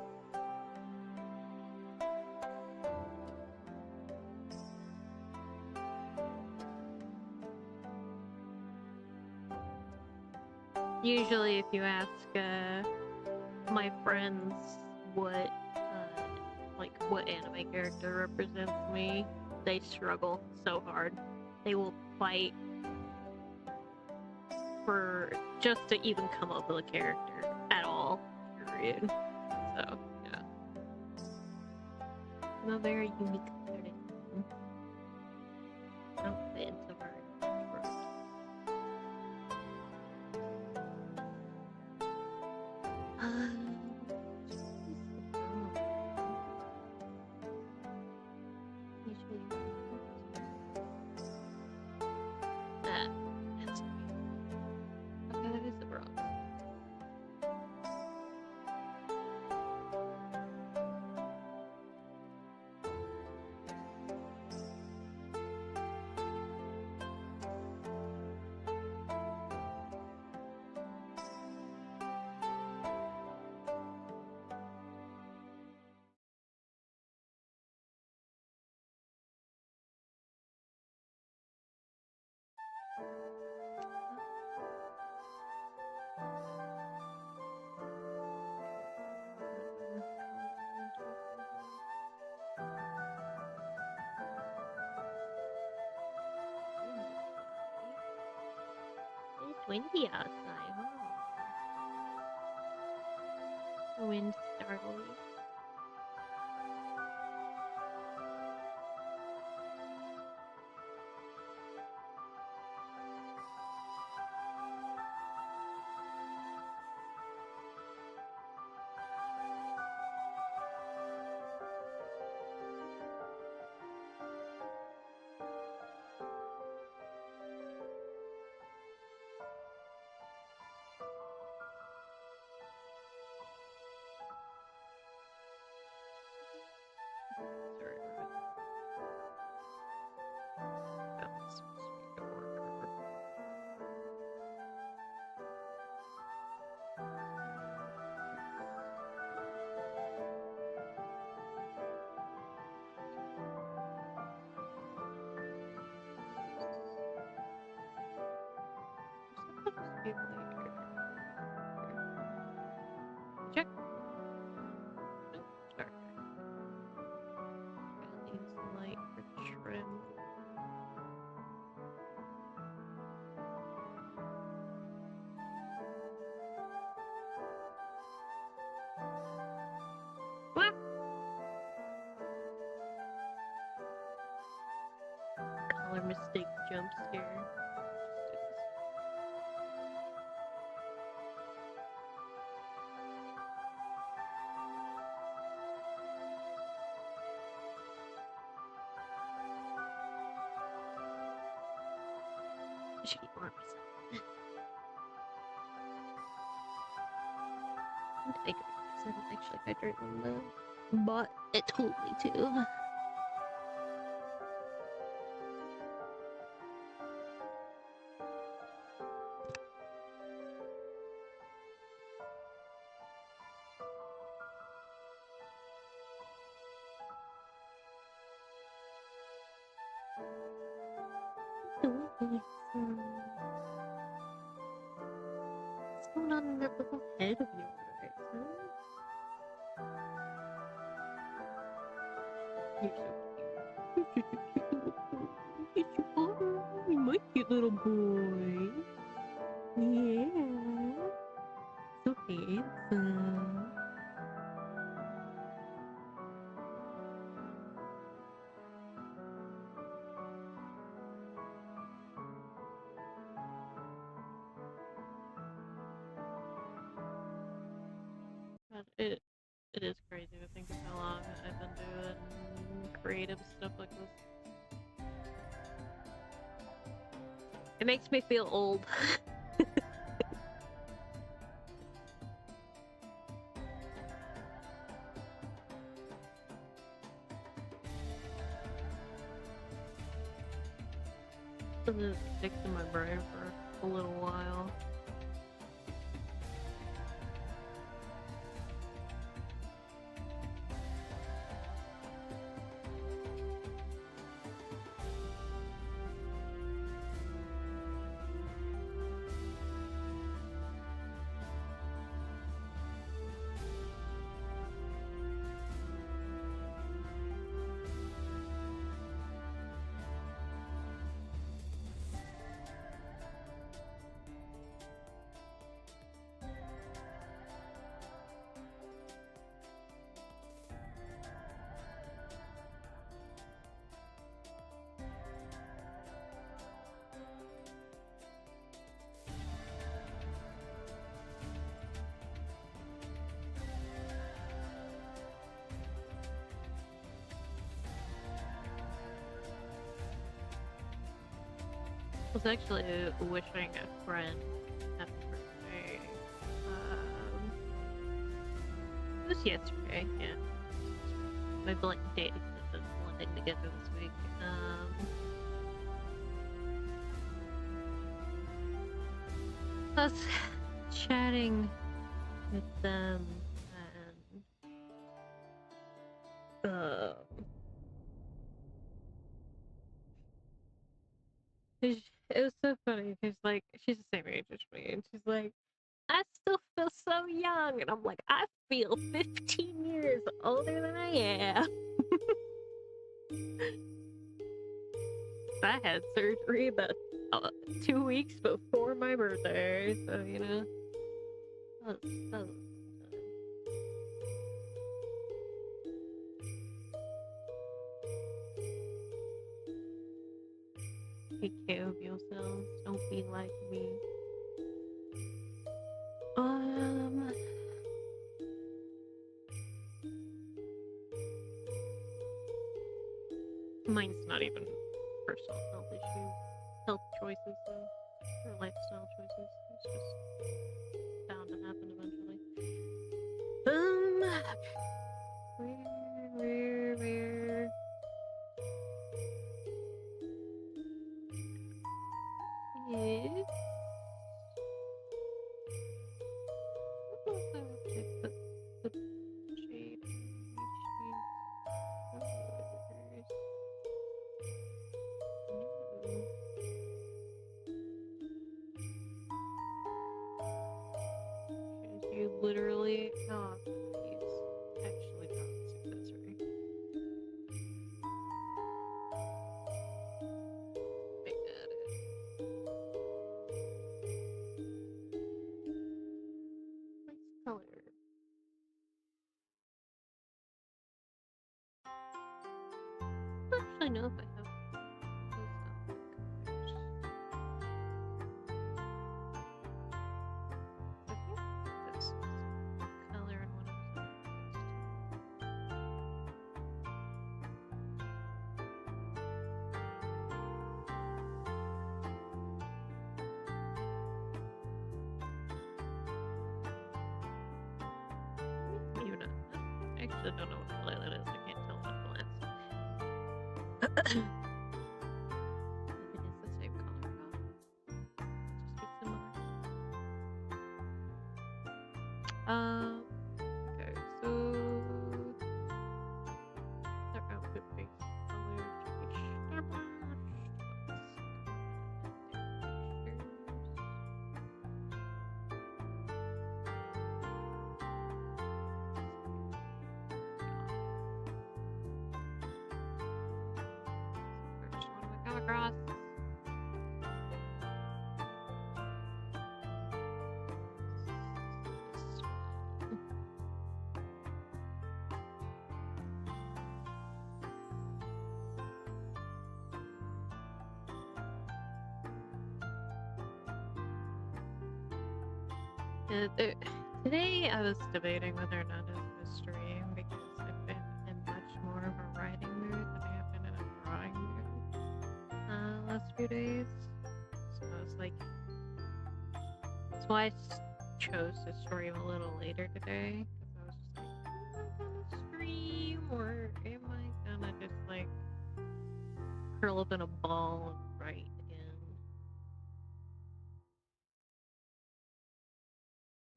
Usually if you ask, my friends what, what anime character represents me, they struggle so hard. They will fight for just to even come up with a character at all, period. So, yeah. I'm a very unique person. I don't fit into very much. That's me. Okay, that is the bronze. windy outside, huh? The wind startling. Sorry, that was supposed to be a marker. Check. Dark. Needs light for trim. What? Color mistake jump scare. I should get more percent. I agree. I didn't actually hydrate on the bot. It told me to. What's going on in that little head of yours, huh? You're so cute. You're such a cute little boy. Yes, you are. You're my cute little boy. Yeah. So handsome. God, it is crazy to think of how long I've been doing creative stuff like this. It makes me feel old. It sticks in my brain for a little while. I was actually wishing a friend happy birthday. It was yesterday, yeah. My blank days have been blending together this week. I was chatting with them and it was so funny because like she's the same age as me and she's like, I still feel so young, and I'm like, I feel 15 years older than I am. I had surgery about 2 weeks before my birthday, so you know. That was a fun time. Take care of yourselves. Don't be like me. Mine's not even personal health issue. Health choices, though. Or lifestyle choices. It's just bound to happen eventually. Where? Yes. I don't know if I put the shade on these no. You literally how often these actually not accessory. Make that it. Nice color. I don't actually know if I have those colors. I think this is color in one of his other videos too. Ryuuna. I actually don't know what color that is. I can't tell at a glance. If it is the same color or not. Just be similar. Okay, so their outfit base color should be established. First one we come across. Today I was debating whether or not it was a stream because I've been in much more of a writing mood than I have been in a drawing mood last few days. So I was like, that's why I chose to stream a little later today because I was just like, am I gonna stream or am I gonna just like curl up in a ball and write again?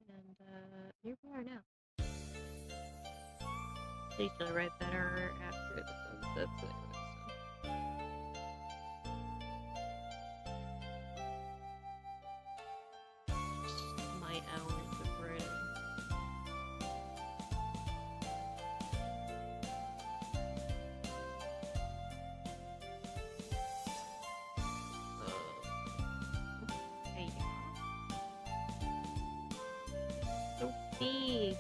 And here we are now. They usually write better after the sun sets anyway, so. Just my hours of writing. Hey, Sophie!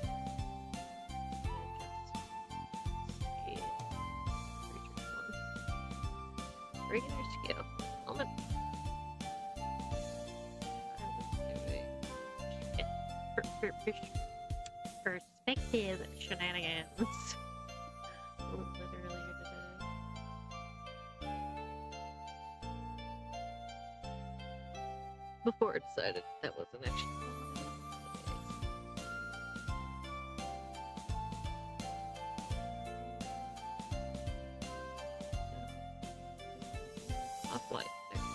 Regular scale. Moment. I was doing perspective shenanigans. Literally today. Before I decided that wasn't actually. Off-white. There we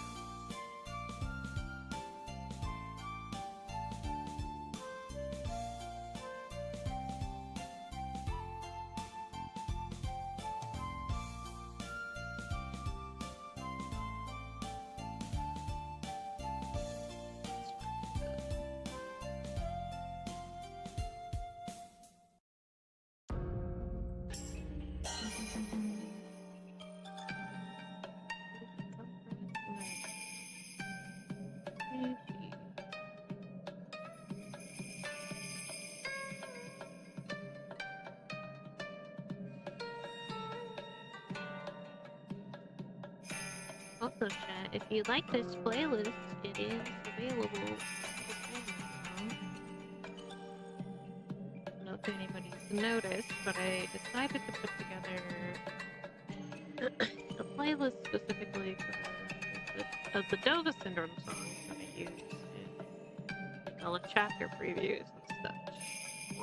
go. Also, chat, if you like this playlist, it is available. I don't know if anybody's noticed, but I decided to put together a playlist specifically for the Dova Syndrome songs that I use in all the chapter previews and such,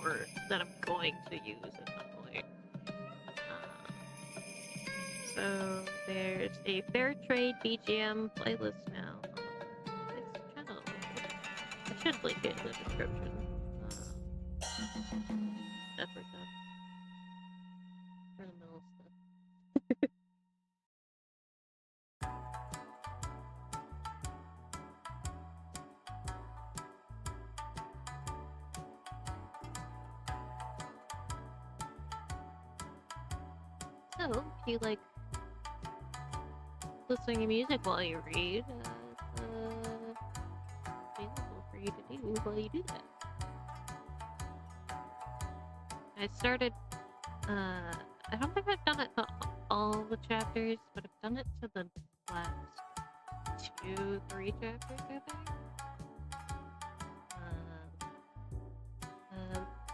or that I'm going to use at some point. So there's a fair trade BGM playlist now on this channel. I should link it in the description. Effort that. For the middle stuff. So, if you like listening to music while you read, it's available for you to do while you do that. I started, I don't think I've done it to all the chapters, but I've done it to the last 2-3 chapters, I think.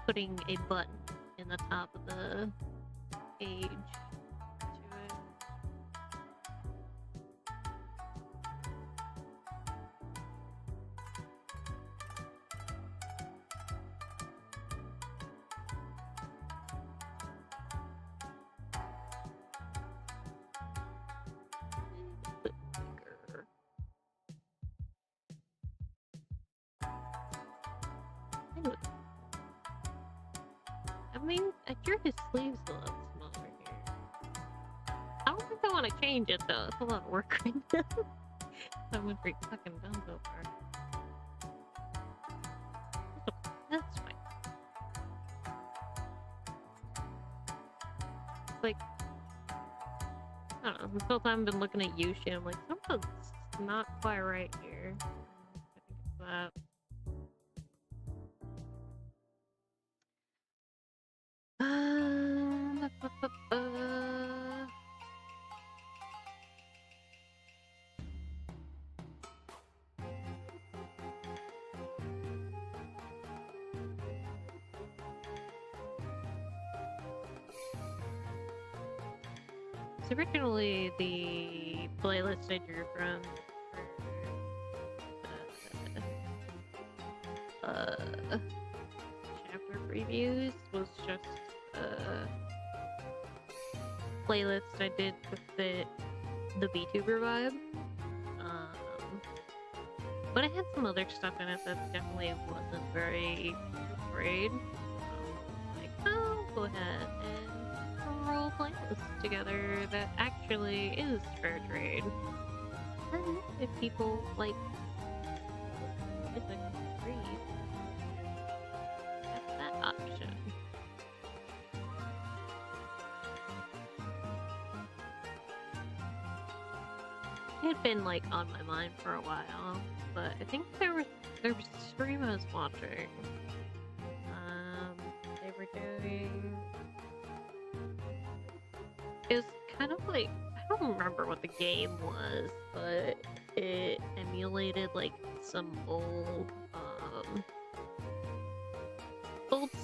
Putting a button in the top of the page to it. I mean, I drew his sleeves a lot smaller here. I don't think I want to change it though. It's a lot of work right now. I'm gonna be fucking done so far. That's fine. It's like, I don't know, this whole time I've been looking at Yushi, I'm like, something's not quite right here. I think it's that. So originally the playlist I drew from chapter previews was just a playlist I did to fit the VTuber vibe. But it had some other stuff in it that definitely wasn't very great. Like, I'll go ahead and roll a playlist together that actually is fair trade. And if people like music read, that's that option. It had been like on my mind for a while, but I think there was a stream I was watching. They were doing. It was kind of like, I don't remember what the game was, but it emulated like some old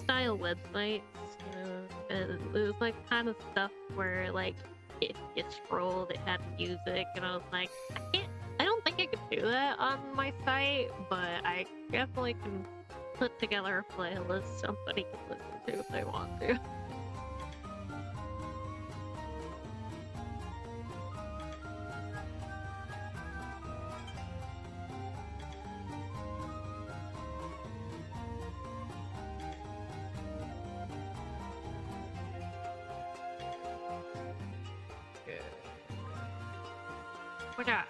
style websites, you know, and it was like kind of stuff where like if you scrolled it had music, and I was like, I don't think I could do that on my site, but I definitely can put together a playlist somebody can listen to if they want to. What's up?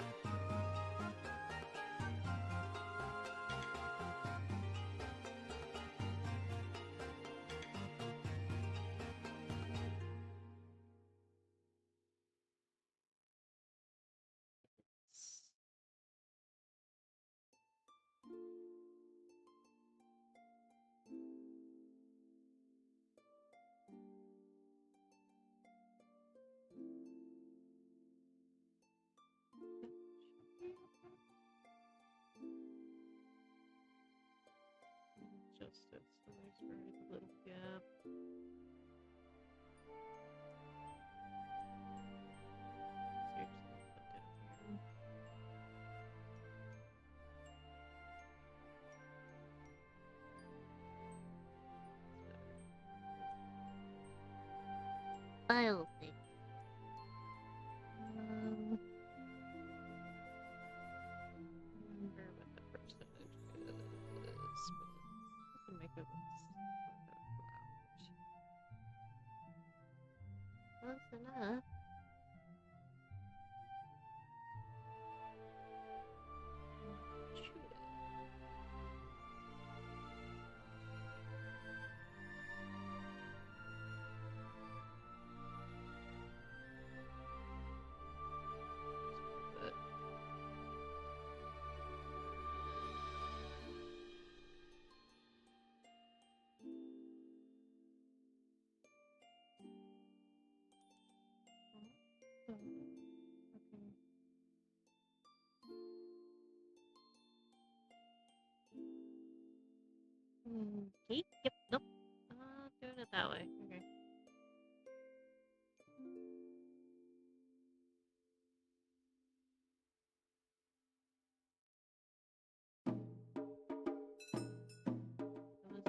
So there's very little gap. Seriously, put that here. I'll think. Remember what the percentage is, but I can make it close enough. Okay, yep, nope. Doing it that way. Okay. I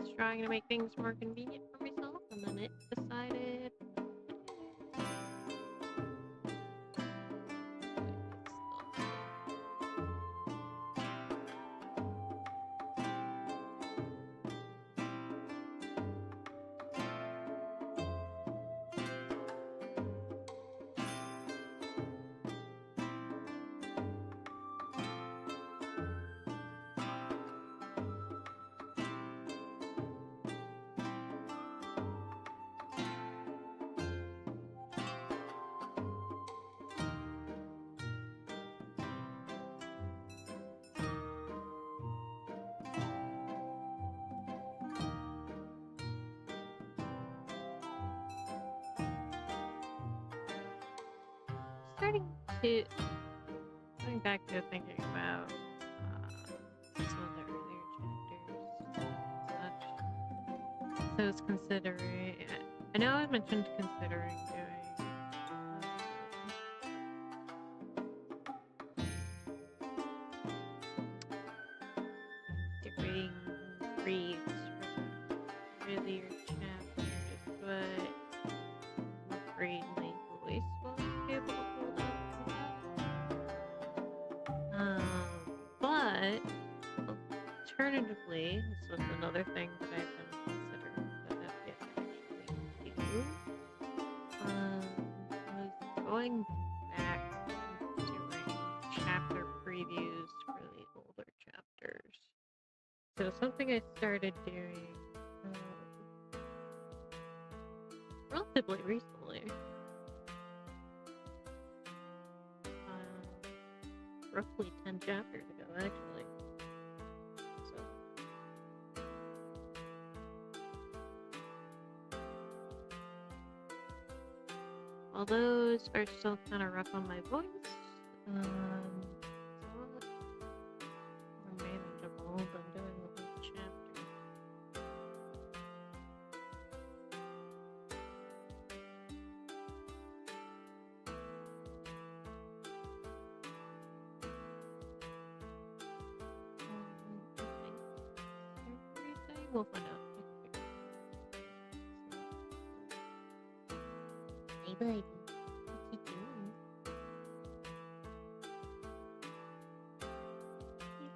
was trying to make things more convenient for myself, and then it decided. Going back to thinking about some of the earlier chapters and such. So it's considering. I know I mentioned considering doing reads from earlier chapters, but I'm afraid my voice won't be able to hold up. But alternatively, this was another thing that I've been considering that I've yet to actually do. Was going back and doing chapter previews for the older chapters. So something I started doing relatively recently. Roughly 10 chapters ago, actually. So. All those are still kind of rough on my voice. Somewhat more manageable than doing a whole chapter. We'll find out. Hey, buddy. What you doing?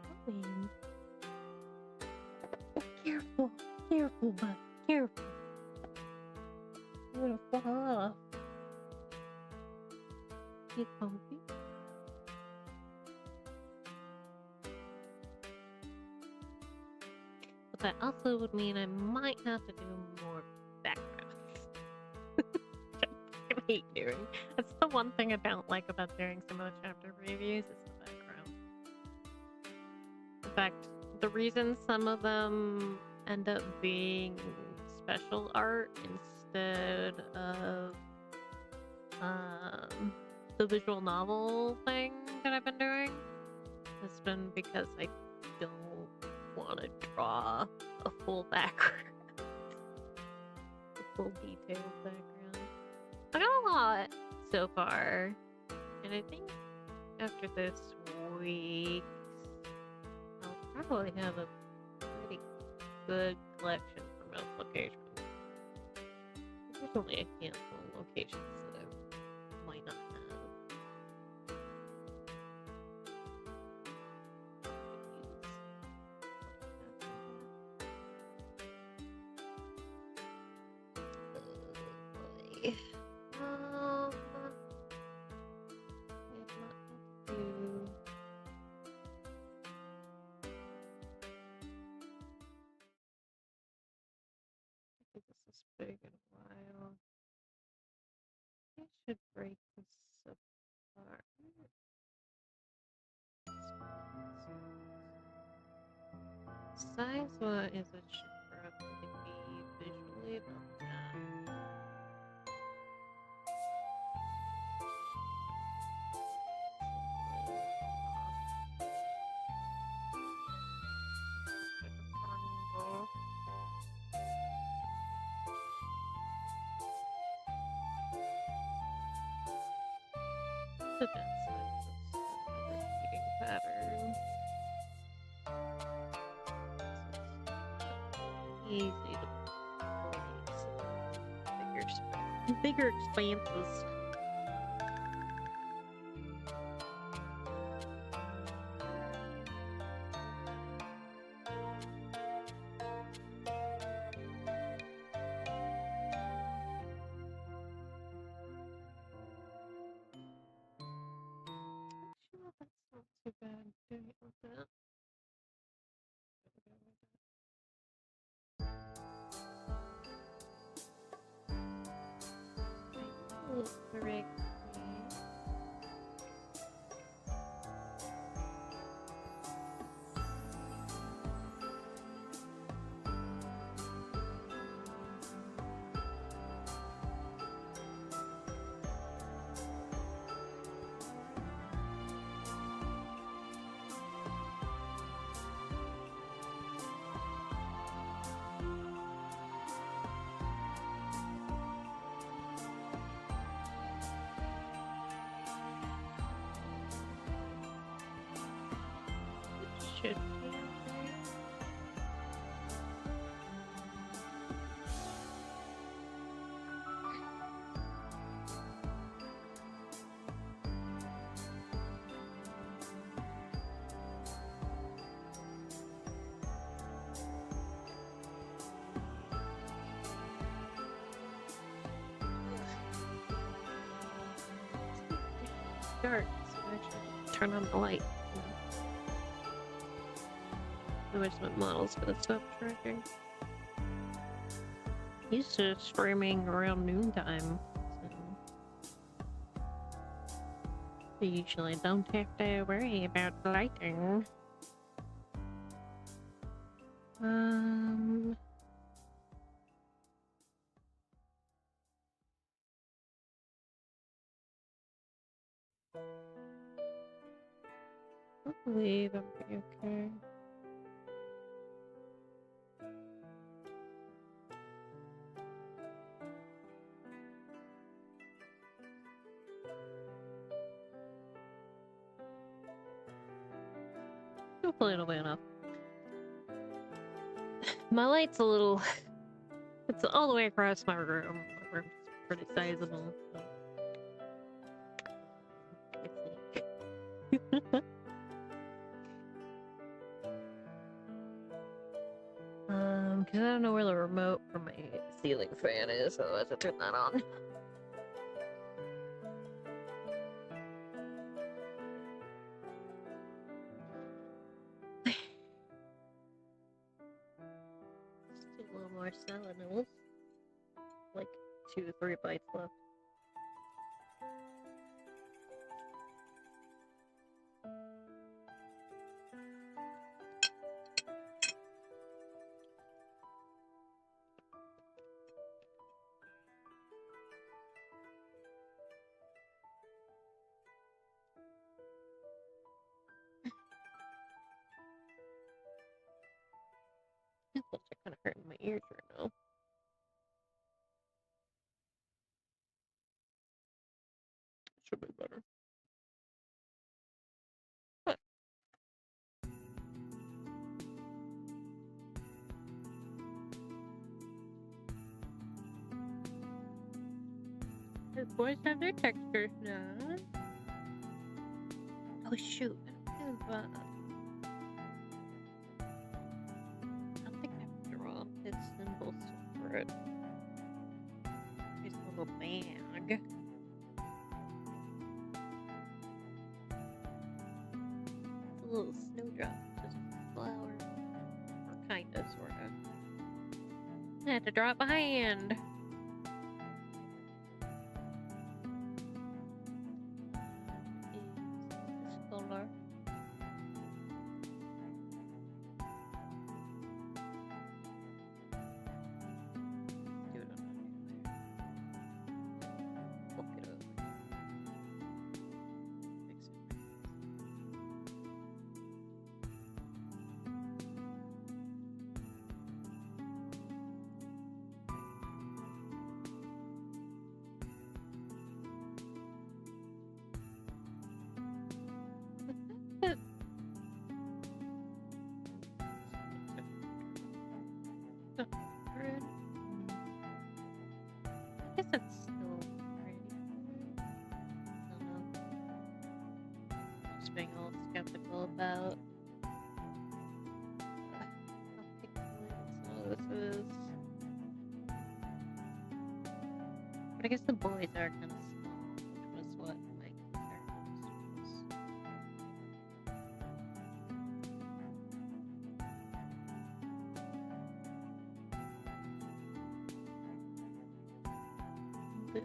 What you doing? Oh, careful. Careful, bud. Careful. You're gonna fall off. You comfy? But that also would mean I might have to do more backgrounds. I hate doing. That's the one thing I don't like about doing some of the chapter previews is the background. In fact, the reason some of them end up being special art instead of the visual novel thing that I've been doing has been because I don't want to draw a full background, a full detailed background. I got a lot so far, and I think after this week, I'll probably have a pretty good collection for most locations. There's only a handful of locations that I might not have. Boy. This is big in a while. I should break this apart. Size-wise, it should probably be visually about that. The downside is repeating pattern. Easy to place bigger expanses. Sure, that's not too bad doing it like that. Correctly. Should be okay. Dark, so I should turn on the light. Otherwise my model's gonna stop tracking. Used to streaming around noontime, so I usually don't have to worry about lighting. Hopefully that'll be okay. Hopefully it'll be enough. My light's a little... It's all the way across my room. My room's pretty sizable, so... Because I don't know where the remote for my ceiling fan is, so I have to turn that on. Just a little more salad, like 2 or 3 bites left. ears right now. Should be better. But the boys have their textures now. Oh shoot, I don't have I think I have to draw his symbols for it. His little bag. It's a little snowdrop, just a flower. Or kinda, sorta. I had to draw it by hand. Is this color? Do it on there. Look it up. Fix it. Red. I guess that's still pretty. I don't know. Just being all skeptical about how pixelated some of this is. But I guess the boys are kind of small, which was what my concern was. This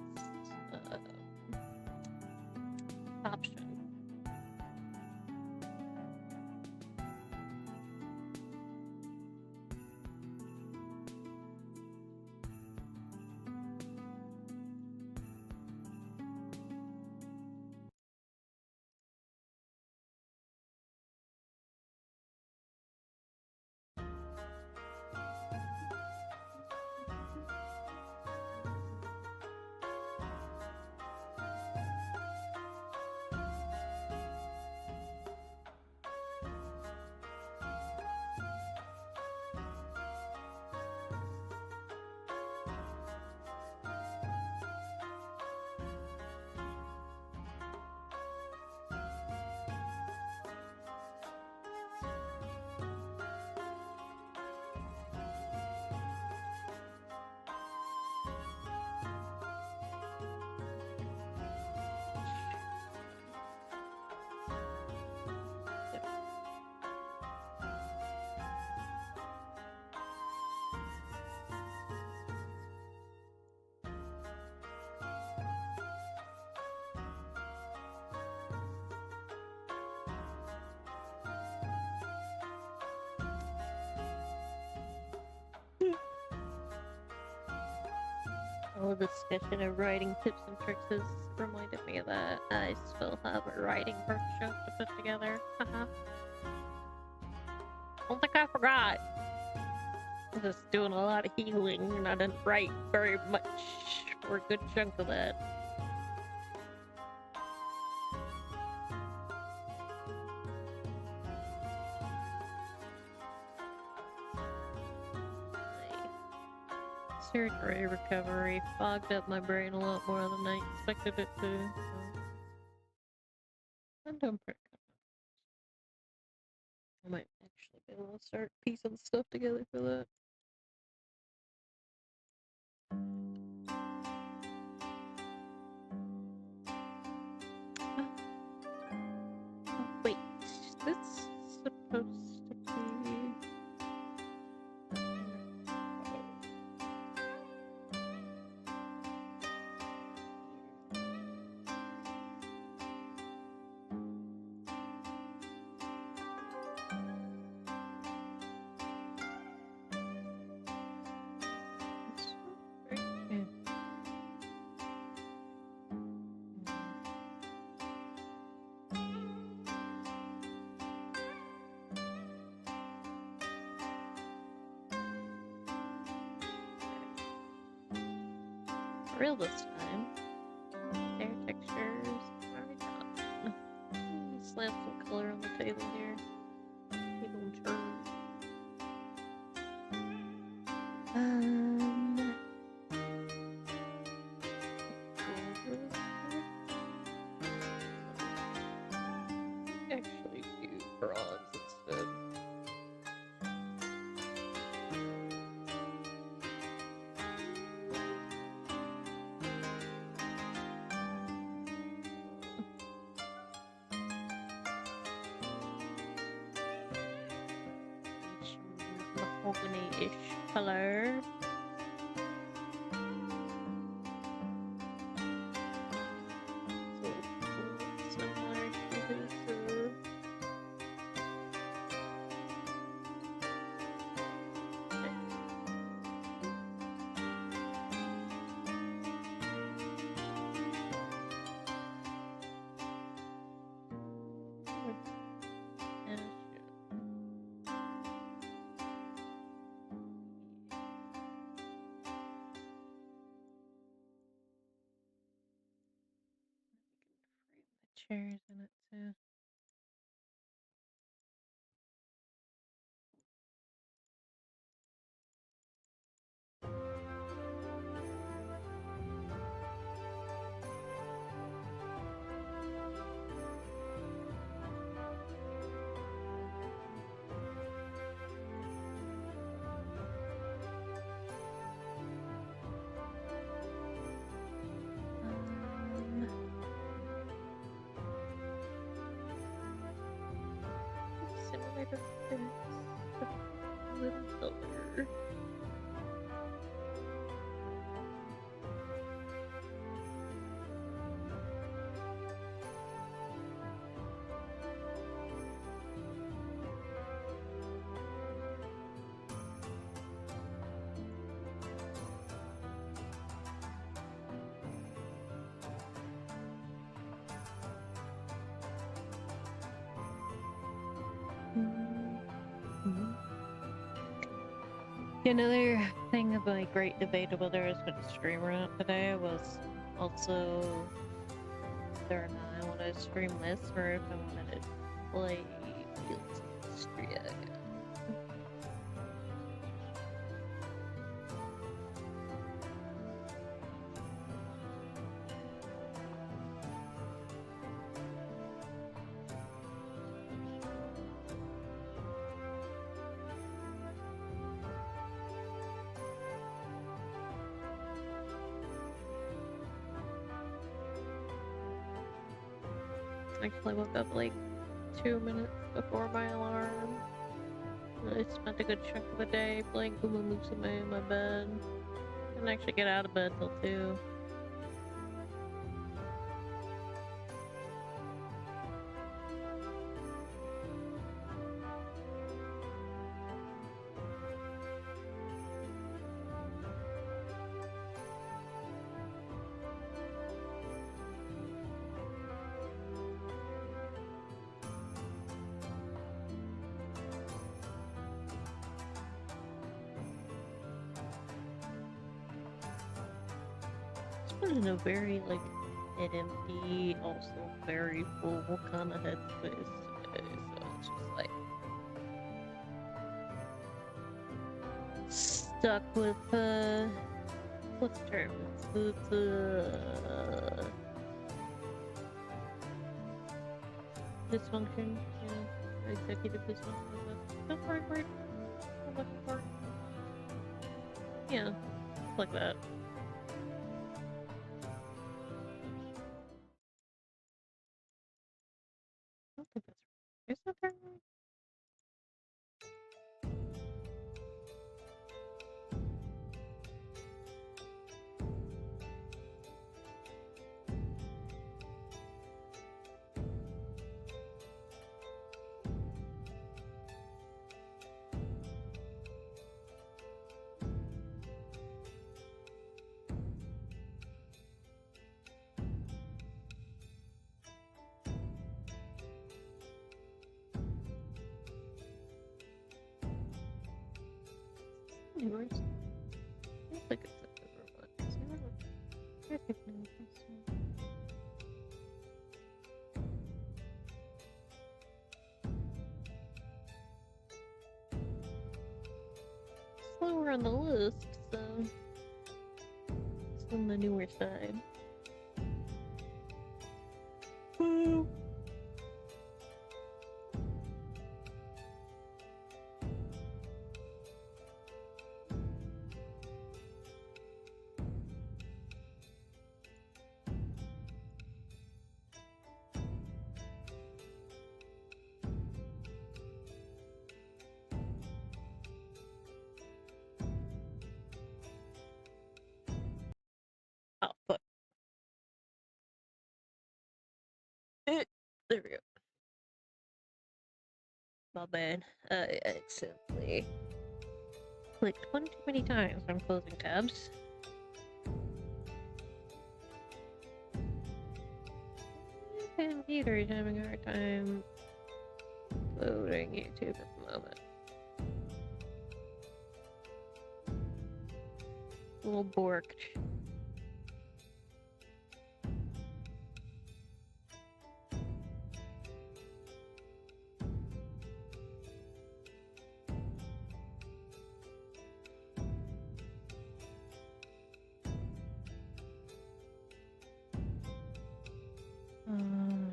option. All of the discussion of writing tips and tricks has reminded me that I still have a writing workshop to put together. Haha. Don't think I forgot. I'm just doing a lot of healing and I didn't write very much for a good chunk of that. Surgery recovery fogged up my brain a lot more than I expected it to. So I'm doing pretty good. I might actually be able to start piecing stuff together for that. Oh, wait, is this supposed to be? For real this time. Hair textures. Already done. Slap some color on the table here. Table and chairs. Actually do bronze instead. Mahogany-ish color. So similar to this. Chairs in it too. Similar to this, a little color. Another thing of my great debate about whether I was going to stream or not today was also whether or not I wanted to stream this or if I wanted to play Fields of History again. Actually woke up like 2 minutes before my alarm. I spent a good chunk of the day playing Uma Musume in my bed. Didn't actually get out of bed till 2. In a very like an empty, also very full kind of headspace today, so it's just like stuck with what's the term? It's dysfunction, yeah, executive dysfunction. That's the right word I'm looking for. Yeah, like that. I don't think that's right. Is that right? Anyways, I don't think it's a good one. Slower on the list, so it's on the newer side. Oh, fuck. There we go. My bad. I accidentally clicked one too many times when closing tabs. My computer is having a hard time loading YouTube at the moment. A little borked.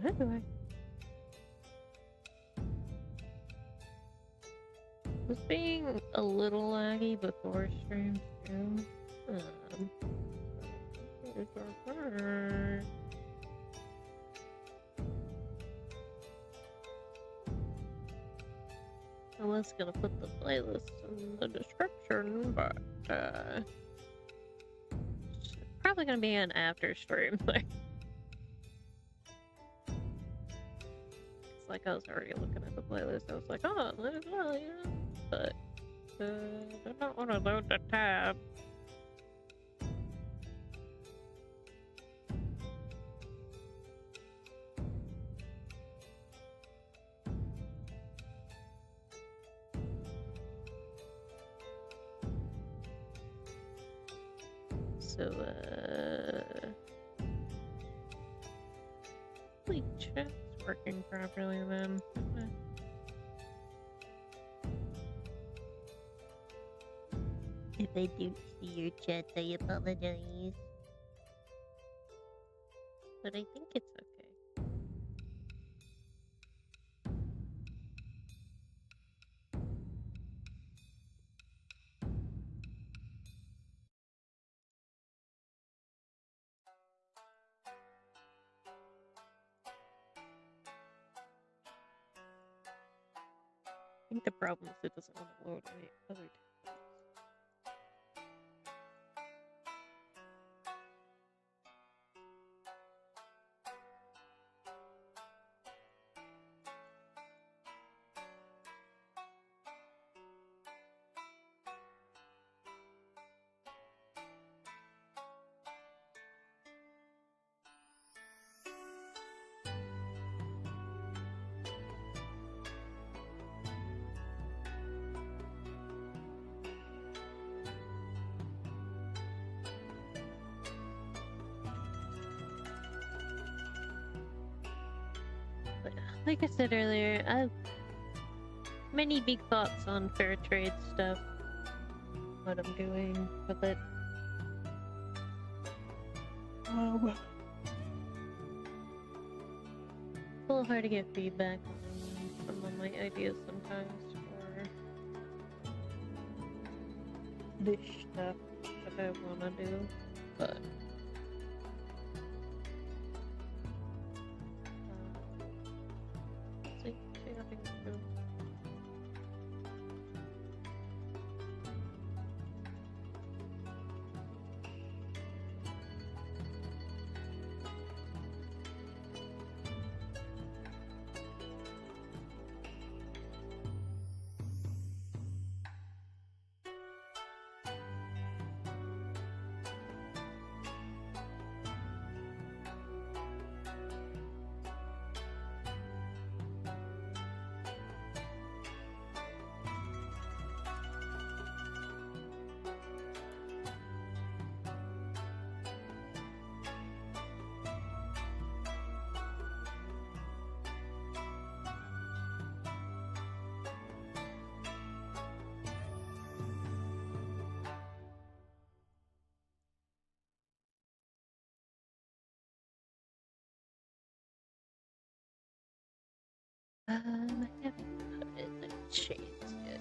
Anyway. Was being a little laggy before stream too. I was gonna put the playlist in the description, but it's probably gonna be an after stream thing. It's like I was already looking at the playlist. I was like, oh, might as well, you know. But I don't want to load the tab. So, hopefully chat's working properly then. If I do see your chat, I apologize. But I think it's okay. I think the problem is it doesn't want to load any other tabs. Like I said earlier, I have many big thoughts on fair trade stuff. What I'm doing with it. It's a little hard to get feedback on some of my ideas sometimes for this stuff that I want to do, but see how things go. I haven't put the chains yet.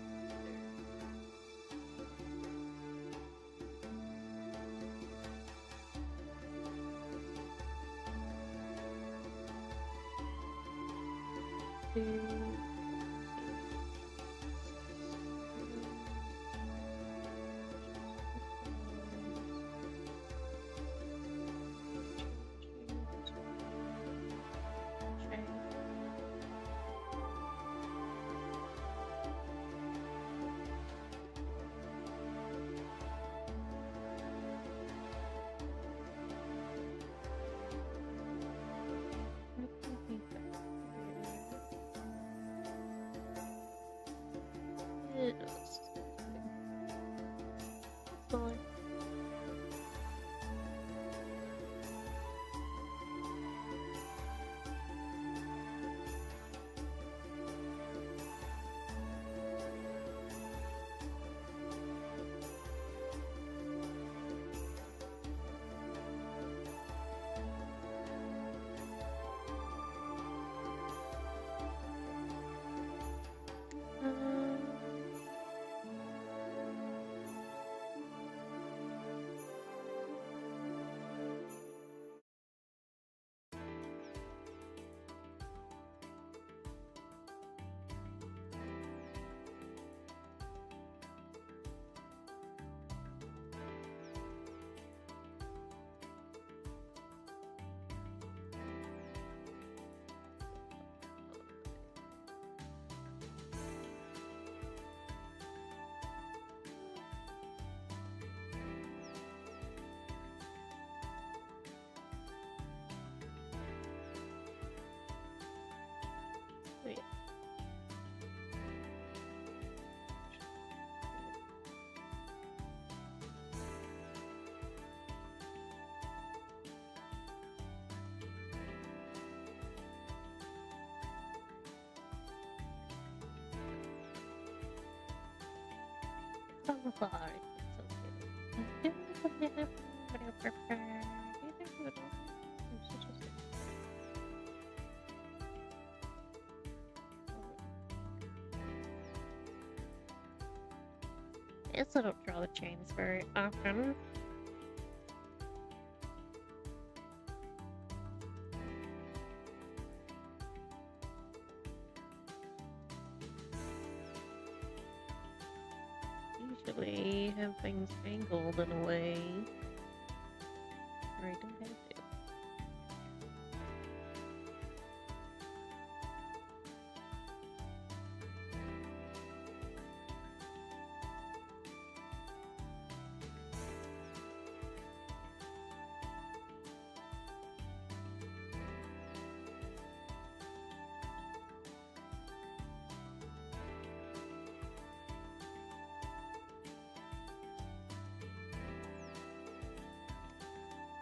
Smaller. Wait. So far, it's okay. I guess I don't draw the chains very often. Usually have things angled in a way where I don't have to.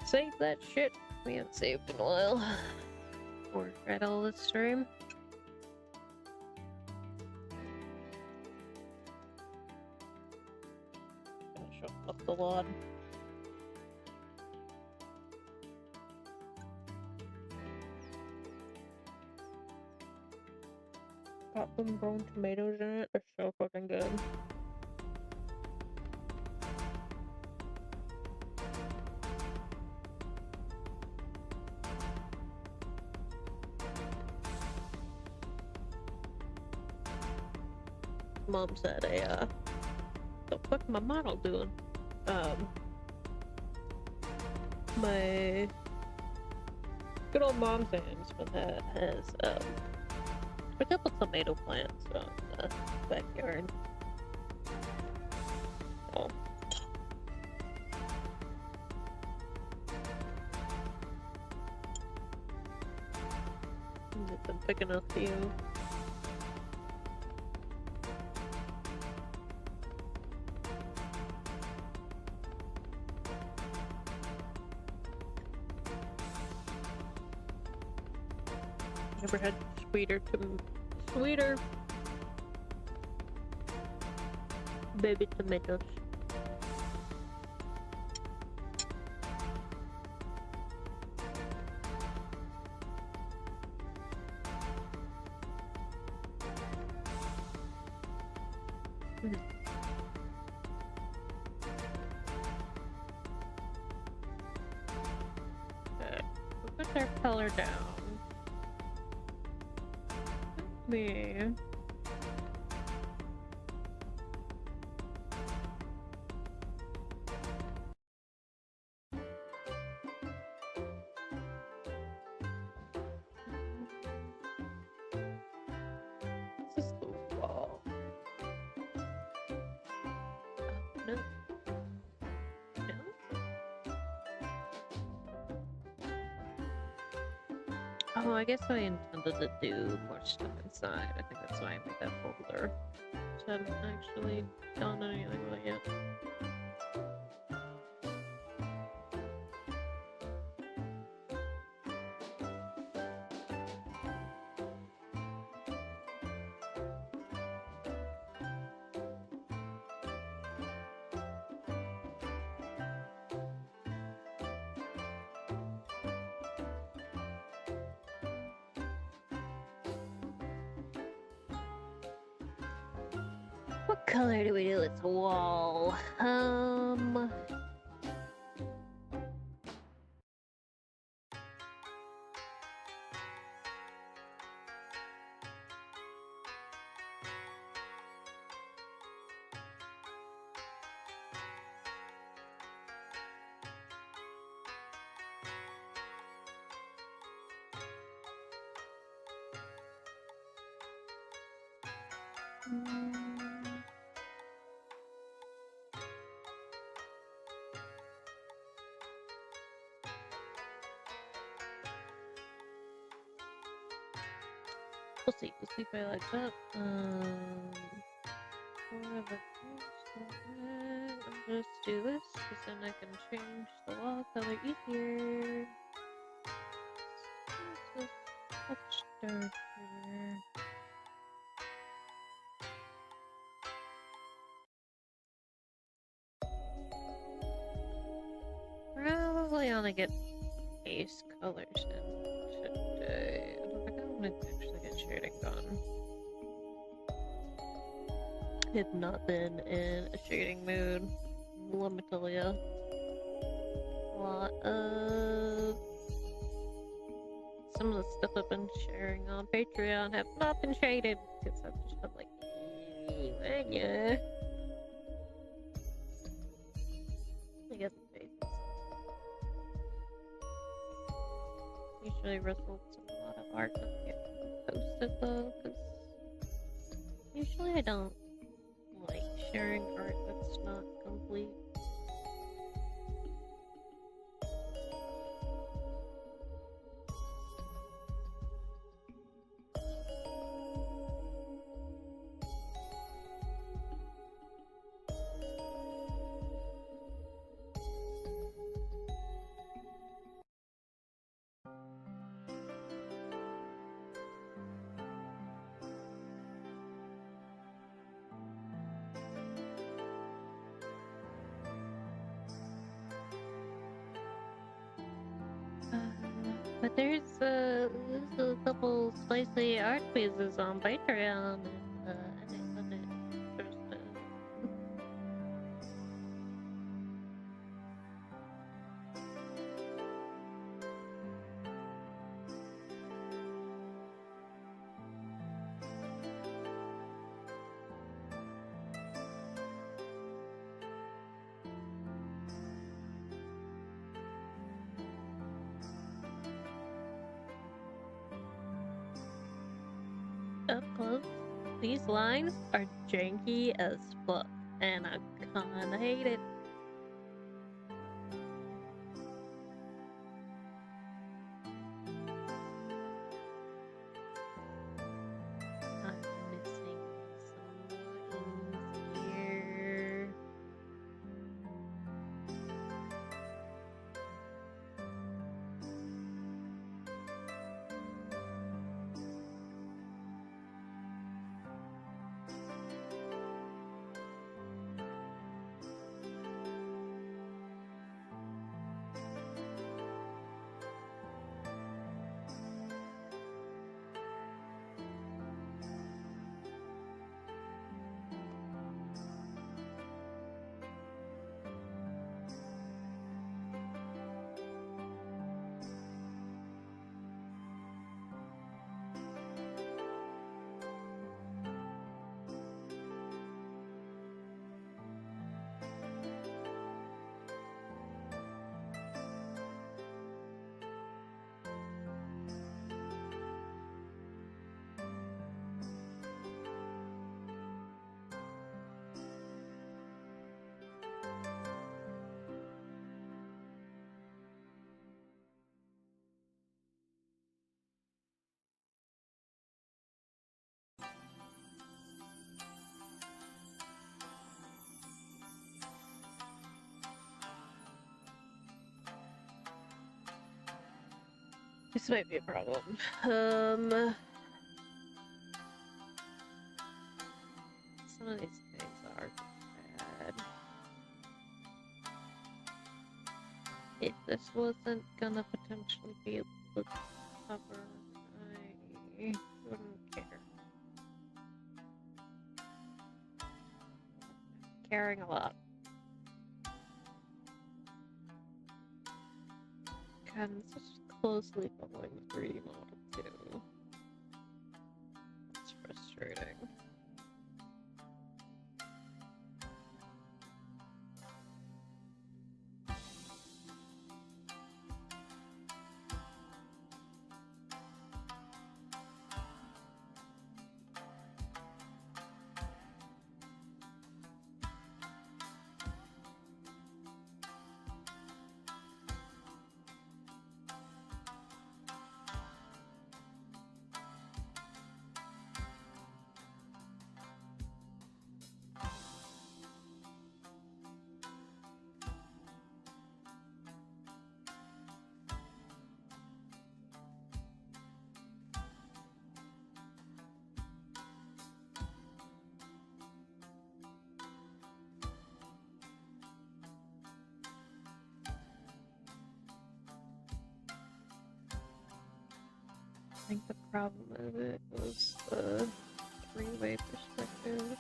Save that shit. We haven't saved in a while. Or read all this stream. Finish up the lawn. Got some grown tomatoes in it. They're so fucking good. Mom said the fuck my model doing? My good old mom's handsman has a couple tomato plants on the backyard. Oh. I've been picking a few. Never had sweeter baby tomatoes. Okay, we'll put our color down. Me. This is the wall. Oh, no. No? Oh, I guess I intended to do more stuff inside. I think that's why I made that folder. So I haven't actually done anything with it yet. What color do we do this wall? We'll see if I like that. Whatever. I'll just do this, because then I can change the wall color easier. This is much darker. Probably only get base colors in today. I don't think I'm gonna actually get shading done. Have not been in a shading mood. Let me tell ya. A lot of some of the stuff I've been sharing on Patreon have not been shaded because I've just been like, yeah. I guess the faces usually results in a lot of art that gets posted though, because usually I don't like sharing art that's not complete. But there's a couple spicy art quizzes on Patreon, and I didn't let it first. Up close, these lines are janky as fuck, and I kinda hate it. I'm missing some lines here. This might be a problem. Some of these things are bad. If this wasn't gonna potentially be able to cover, I wouldn't care. Caring a lot. God, I'm such closely following the 3D model too. It's frustrating. I think the problem of it was the three-way perspective.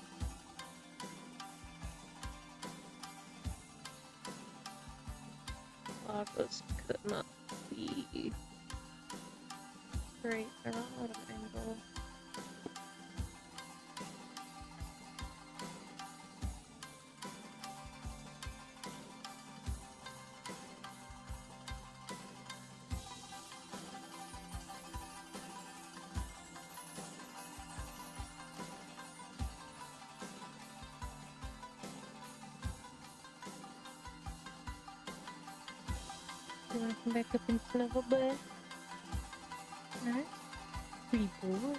A lot of this could not be great. They're all out of angle. You wanna come back up and snuggle, bud? Alright. Pretty boy.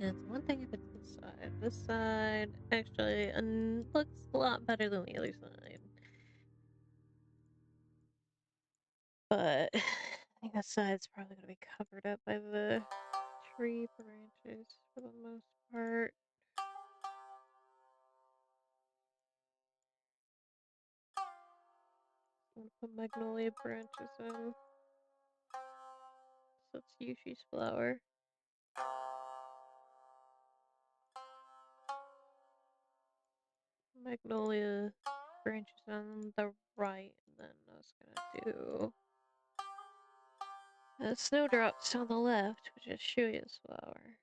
That's one thing if it's this side. This side actually looks a lot better than the other side. But I think that side's probably going to be covered up by the tree branches for the most part. I'm gonna put magnolia branches in. So it's Yushi's flower. Magnolia branches on the right, and then I was gonna do snowdrops on the left, which is Shuya's flower.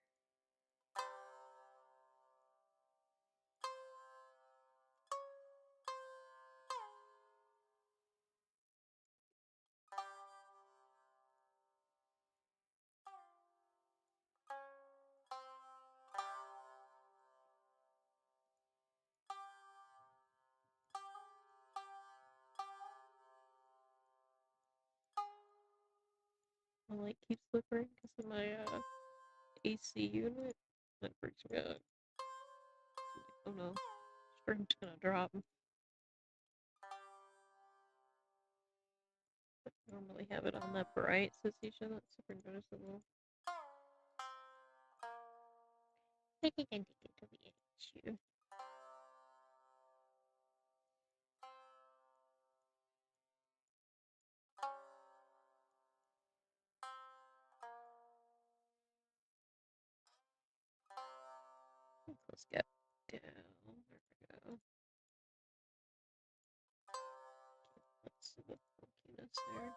my light keeps flickering because of my AC unit. That freaks me out. Oh no, stream's gonna drop. I normally have it on that bright, so it's usually not super noticeable. I think I need it to be an issue. Let's get down. There we go. Let's see the funkiness there.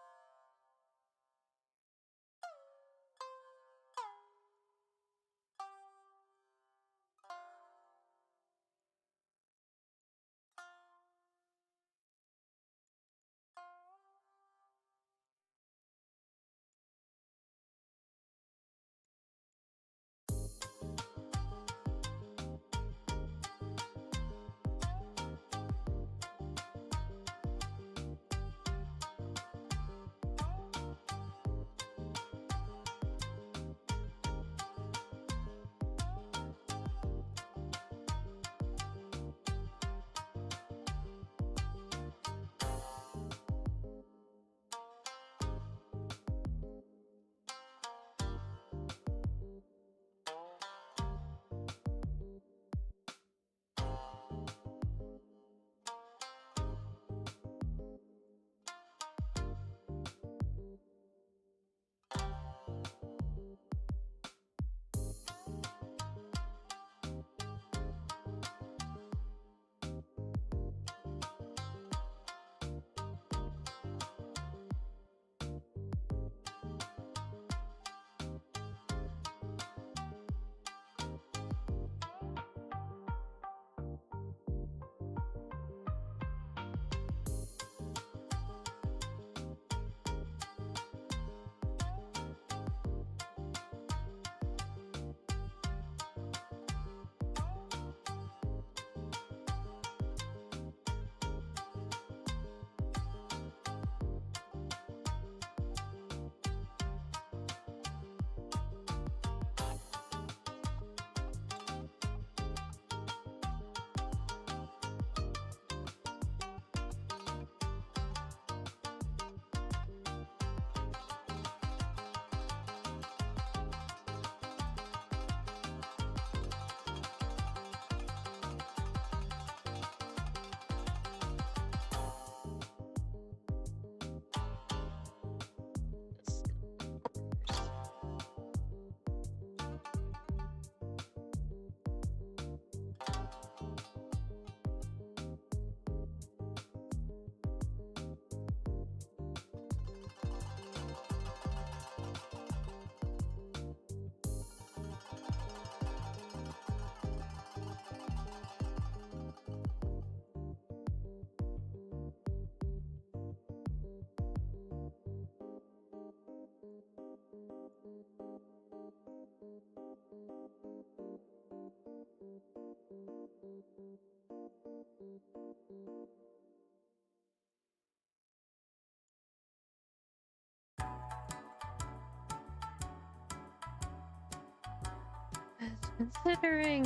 Considering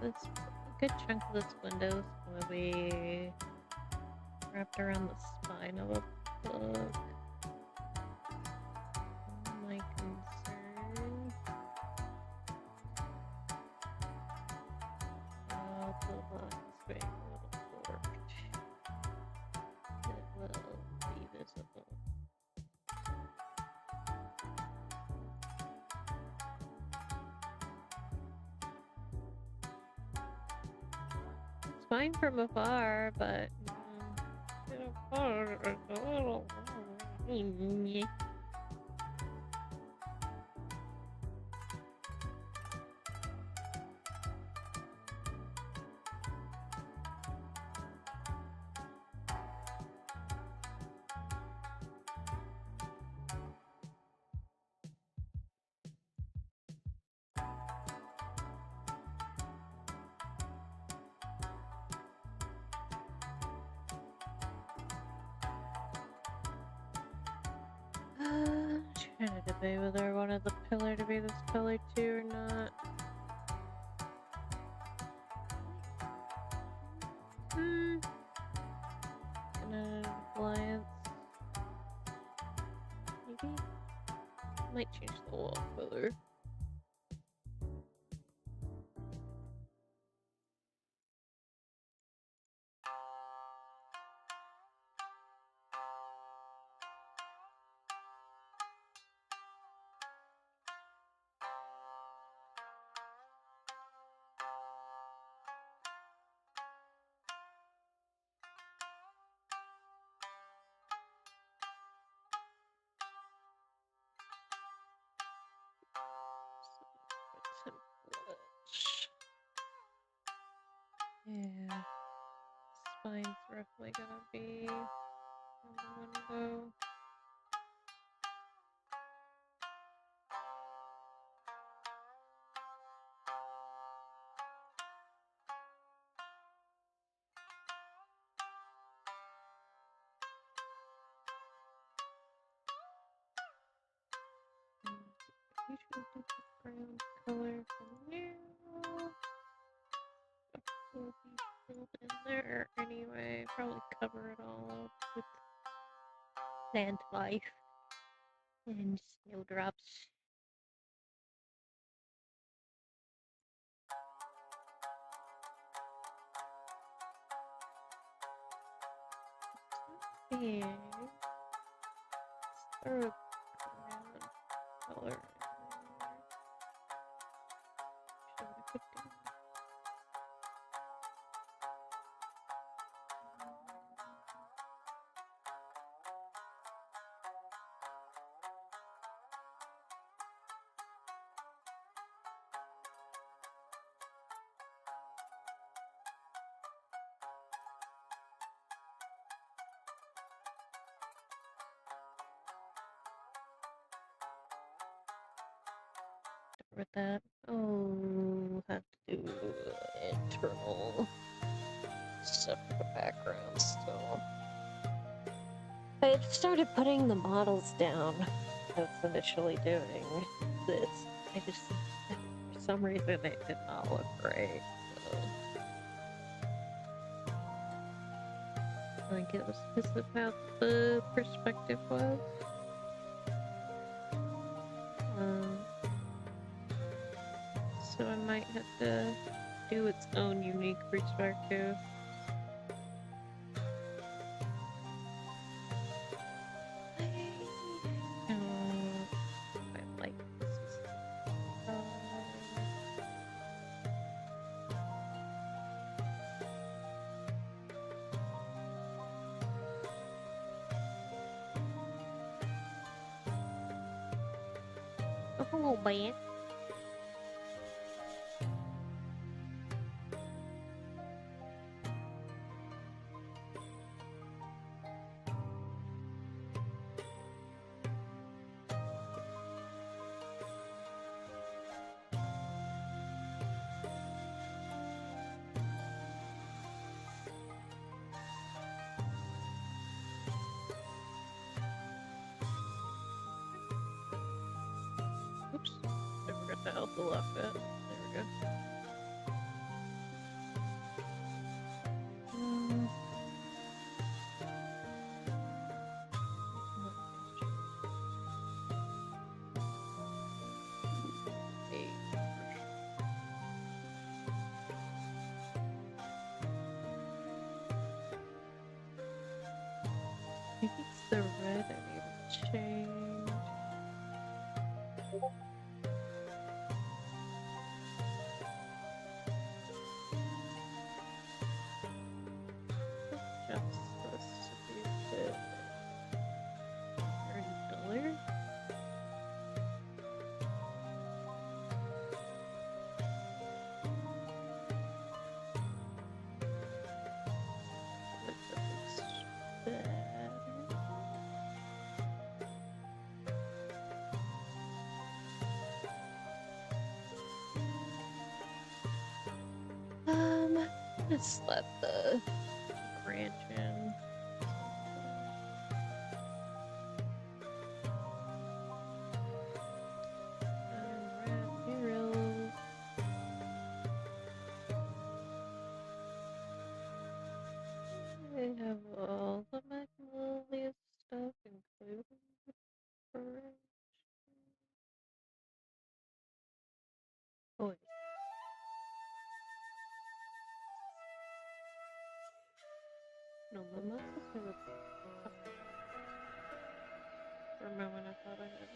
this a good chunk of this window is gonna be wrapped around the spine of a book. My concern. Oh, the box is being a little forked. It will be visible. It's fine from afar, but it's a little. debate whether I wanted the pillar to be this color too or not. Gonna glance. Maybe might change the wall color. Yeah, spine's roughly gonna be on the window. We should do the brown color for now. Will be filled in there anyway. Probably cover it all up with sand life and snowdrops. Big. Throw a brown color in there. Should I put down? With that, oh, have to do internal stuff for the background still. I had started putting the models down. I was initially doing this. I just, for some reason, it did not look great. So. I think it was because of how the perspective was. So I might have to do its own unique perspective. I like this. Oh man. Oops, I forgot to out the left bit. There we go. I think it's the red I need to change. Just this to be a bit duller. Like that looks better. Let's let the branch in. No, mimosas are the... For a moment I thought I had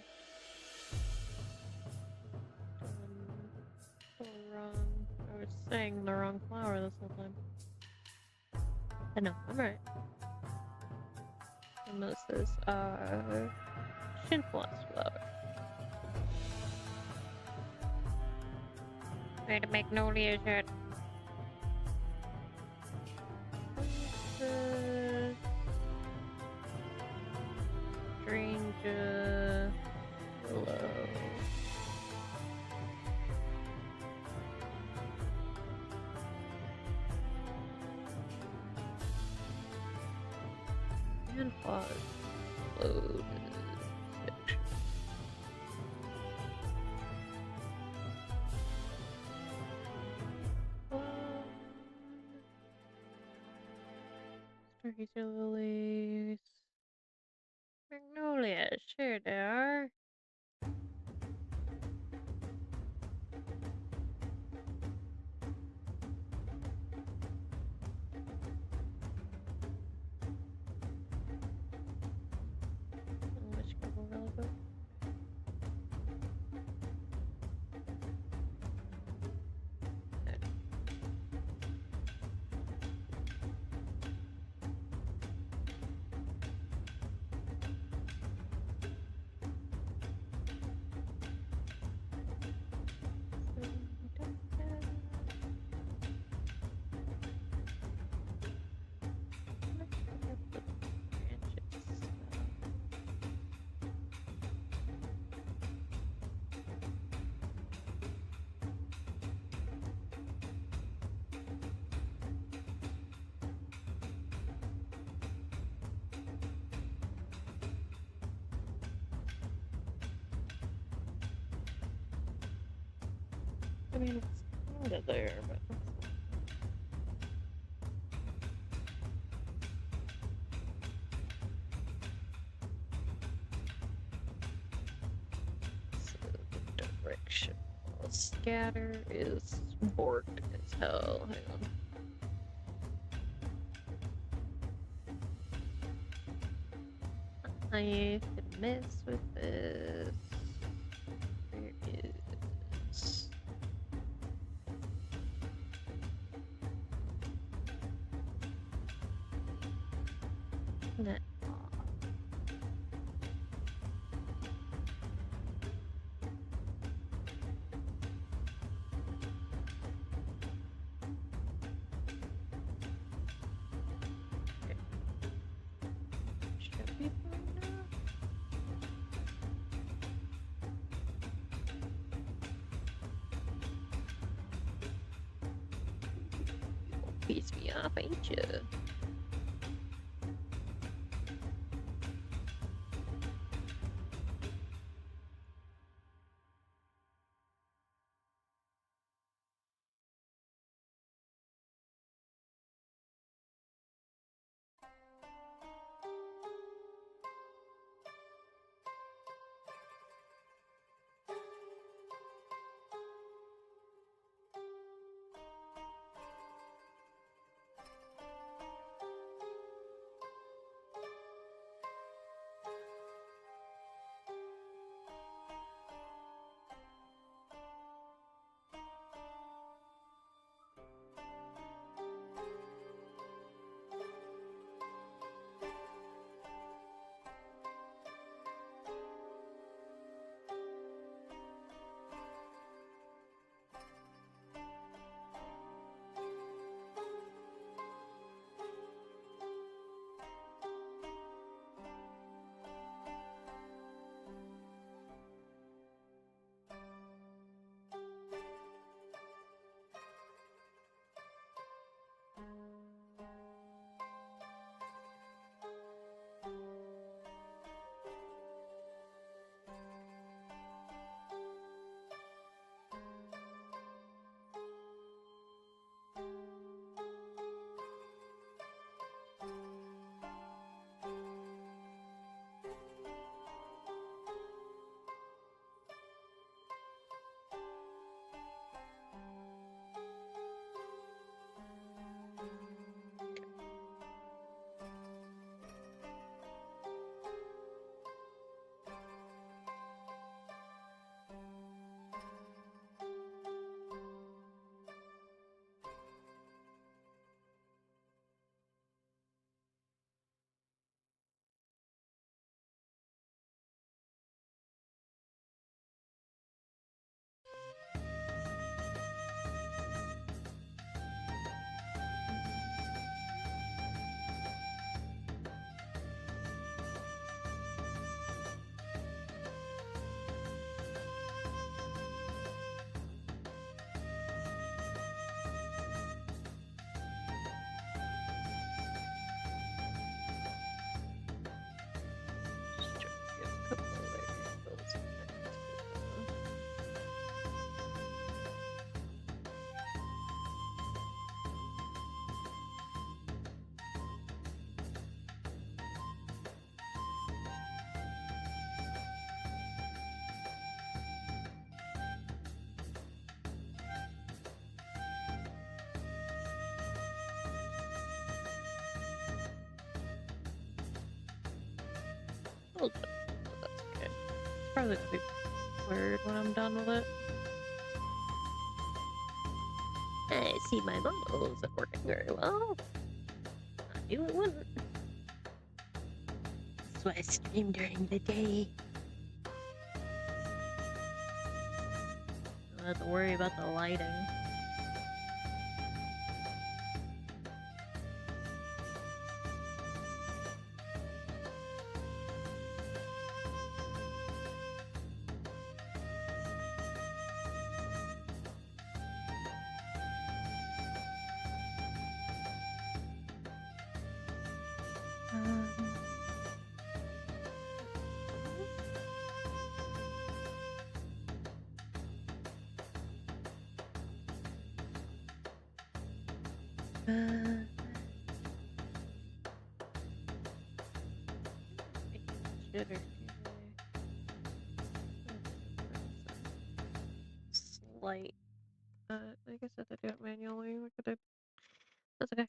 done the wrong... I was saying the wrong flower this whole time. But no, I'm right. Mimosas are... Shinfloss flower. Made a magnolia shirt. Strange willow. And pause. Load section. Stargazer lilies. Magnolia, sure they are. I'm gonna scribble really quick. I mean, it's kind of there, but... So, the direction of scatter is borked as hell. Hang on. I could mess with this. Where is... That should be fine now. Piss me off, ain't you? little bit, but that's okay. It's probably gonna be blurred when I'm done with it. I see my model isn't working very well. I knew it wouldn't. That's why I stream during the day. I don't have to worry about the lighting. Slight. I guess I have to do it manually. What could I? That's okay.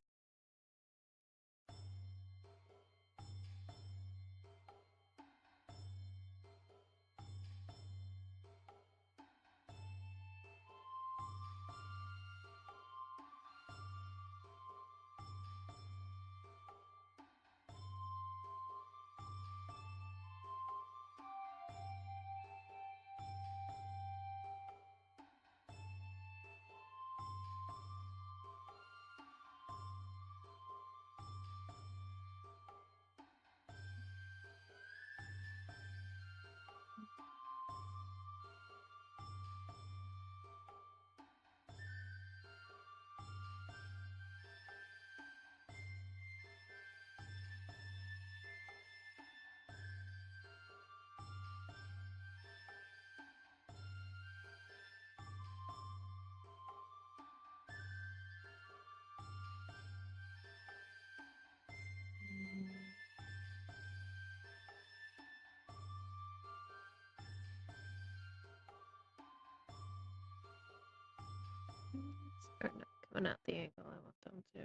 They're not coming out the angle I want them to.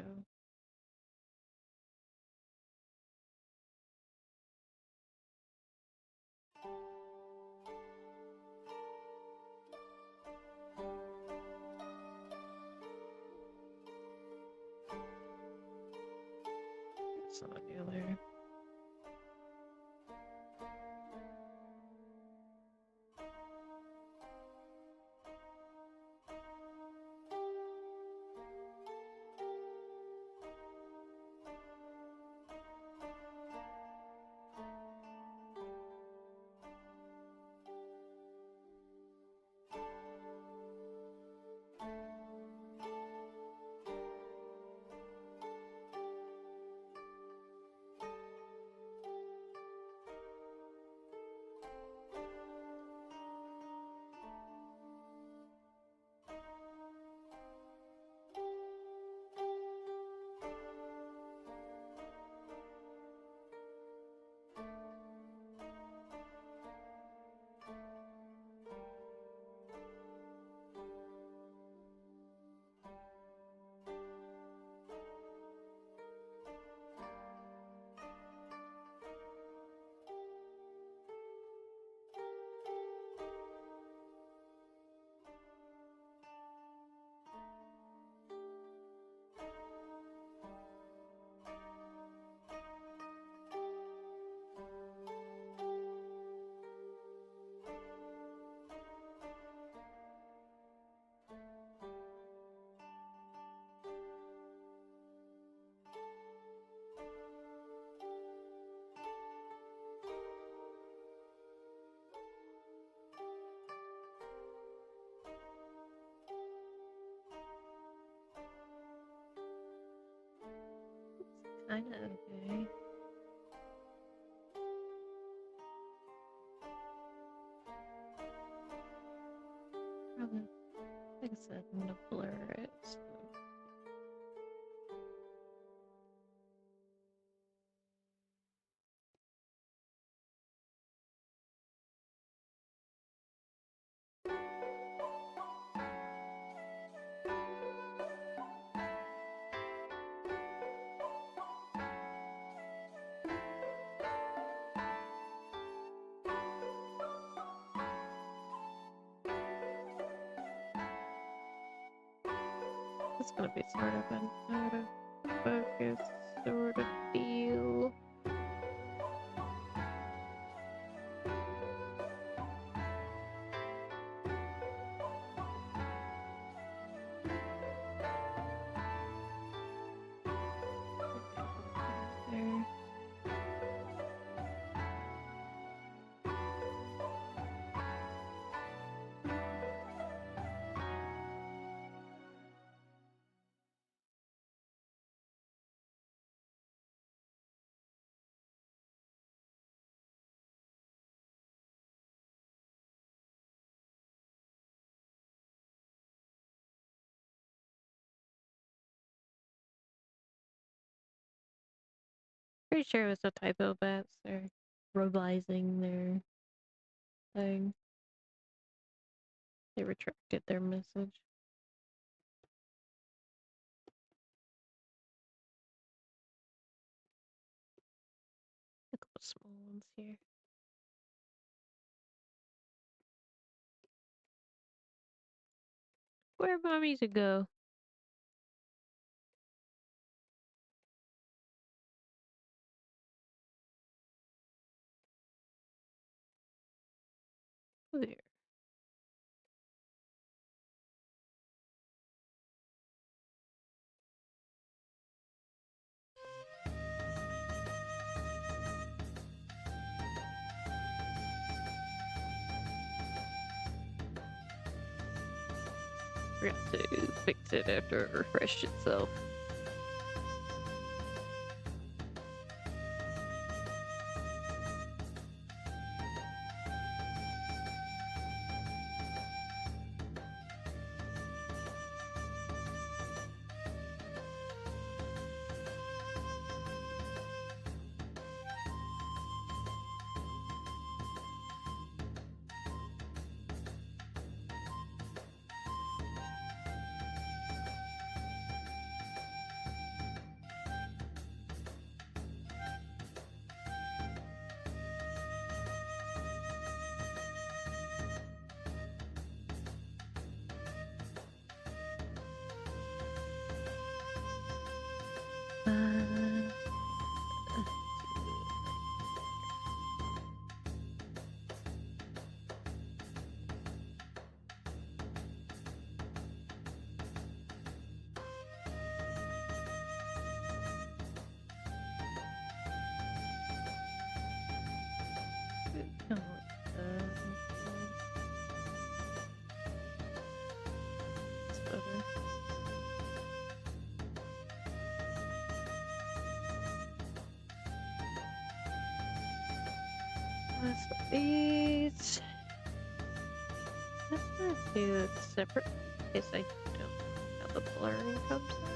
It's not nearly. Kinda okay. Probably, like I said, I'm gonna blur it. So. It's gonna be sort of an out of focus sort of deal. There. Pretty sure it was a typo, bats. They're revising their thing. They retracted their message. A couple small ones here. Where'd my music go? There. Forgot to fix it after it refreshed itself. These. Let's not do it separate in case I don't know how the blurring comes out.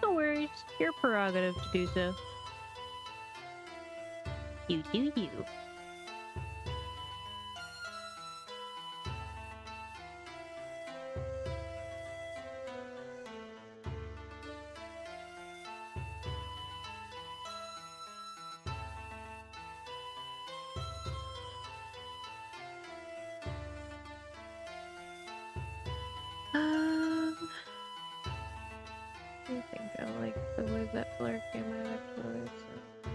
No worries, your prerogative to do so. You do you. I think I like the way that blur came out actually, so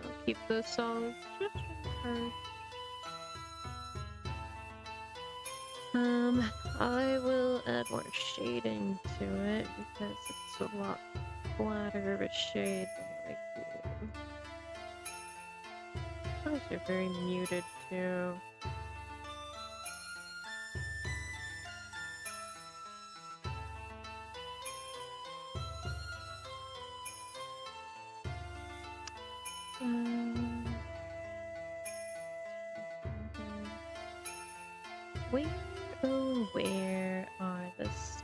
I'll keep those songs just for I will add more shading to it because it's a lot flatter of a shade than I do. Those are very muted too. Where, oh, where are the snowdrops?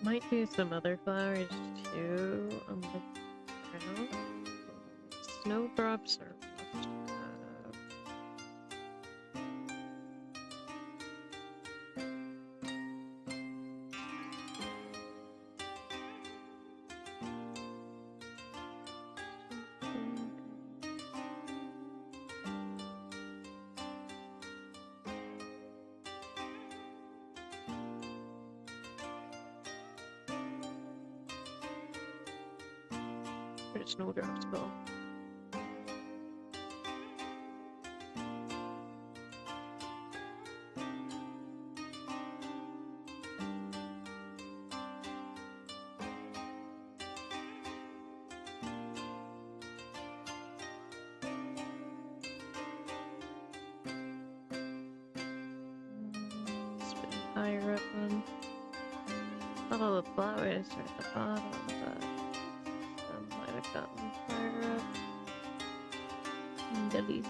Might do some other flowers too on the ground. Snowdrops are must have. Where did snowdrops go? It's been higher up on. All the flowers are at the bottom, but some might have gotten higher up. At least.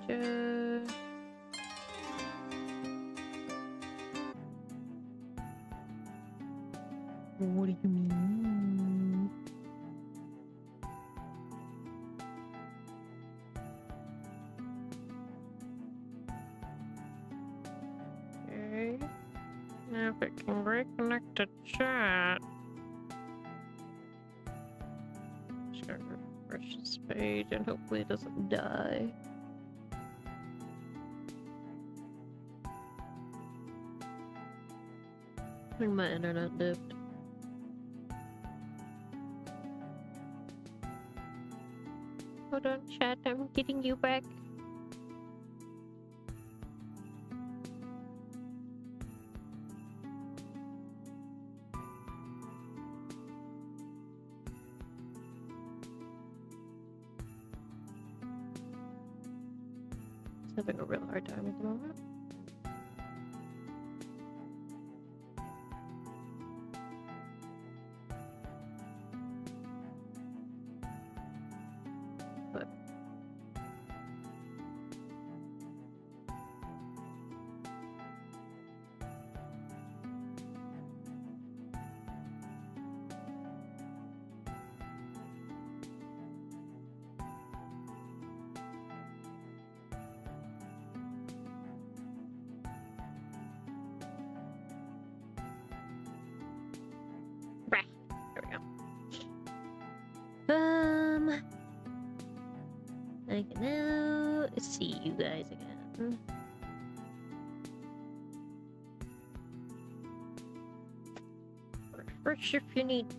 Ginger. What do you mean? Okay. Now if it can reconnect to chat. Just gonna refresh this page and hopefully it doesn't die. I think my internet dipped. Hold on, chat, I'm getting you back. It's having a real hard time at the moment. But there we go. I can now see you guys again. Refresh if you need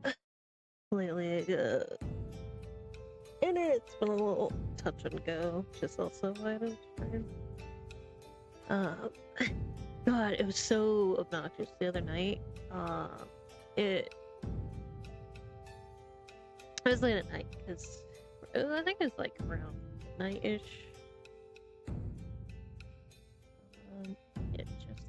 to. Lately, internet's been a little touch and go, which is also why I don't God, it was so obnoxious the other night. It was late at night because I think it was like around night-ish. It just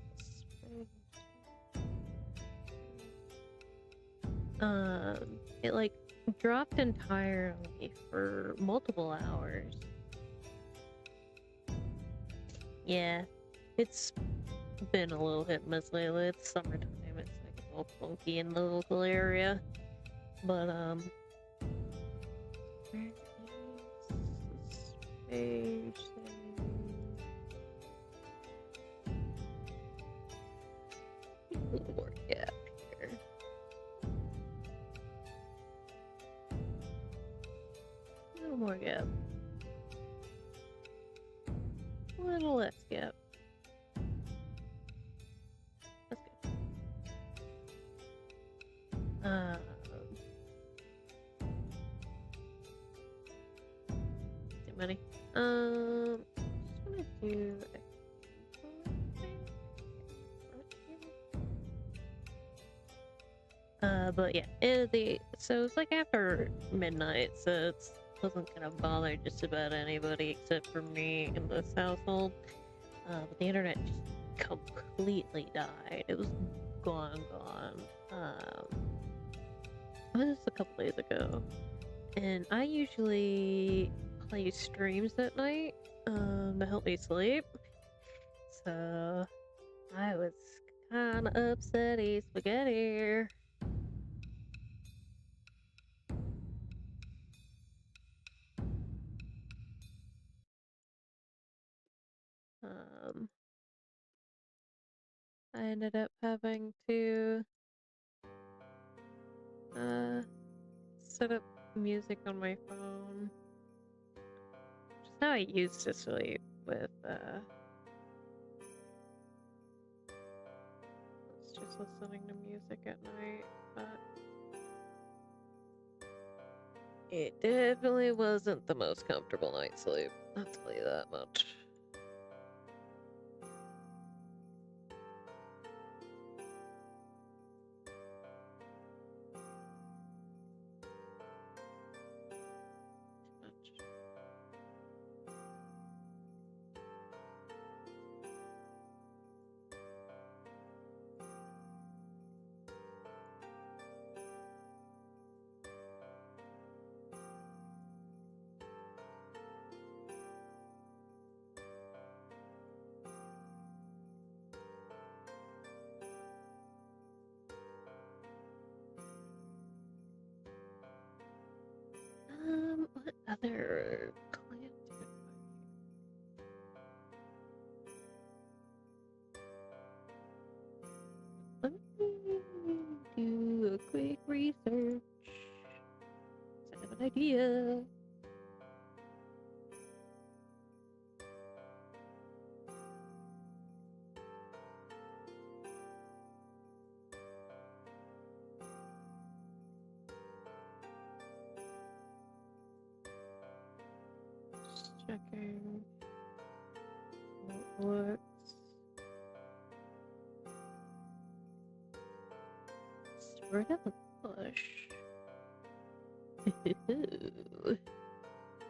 it like dropped entirely for multiple hours. Yeah, it's been a little hit and miss lately. It's summertime. It's like a little funky in the local area, but where is this page thing? little more gap here. A little more gap. A little less gap. That's good. Too many. Just gonna do but yeah, so it's like after midnight, so it wasn't gonna bother just about anybody except for me in this household. But the internet just completely died. It was gone. It was a couple days ago, and I usually play streams at night to help me sleep. So I was kind of upsetty spaghetti. I ended up having to set up music on my phone, which is how I used to sleep with just listening to music at night, but it definitely wasn't the most comfortable night's sleep, I'll tell you that much. What other plant did Let me do a quick research. I have an idea. Checking what works. Spread of a bush.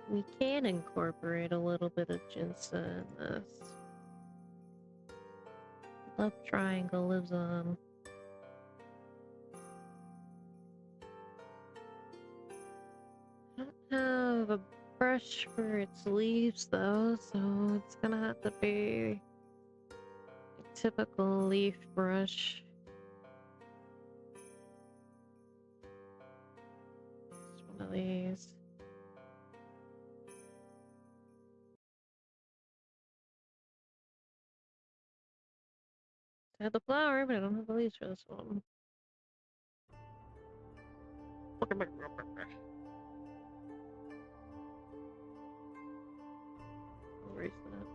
We can incorporate a little bit of ginseng in this. Love triangle lives on. I don't have a brush for its leaves though, so it's gonna have to be a typical leaf brush. Just one of these. I have the flower, but I don't have the leaves for this one. I'll erase that.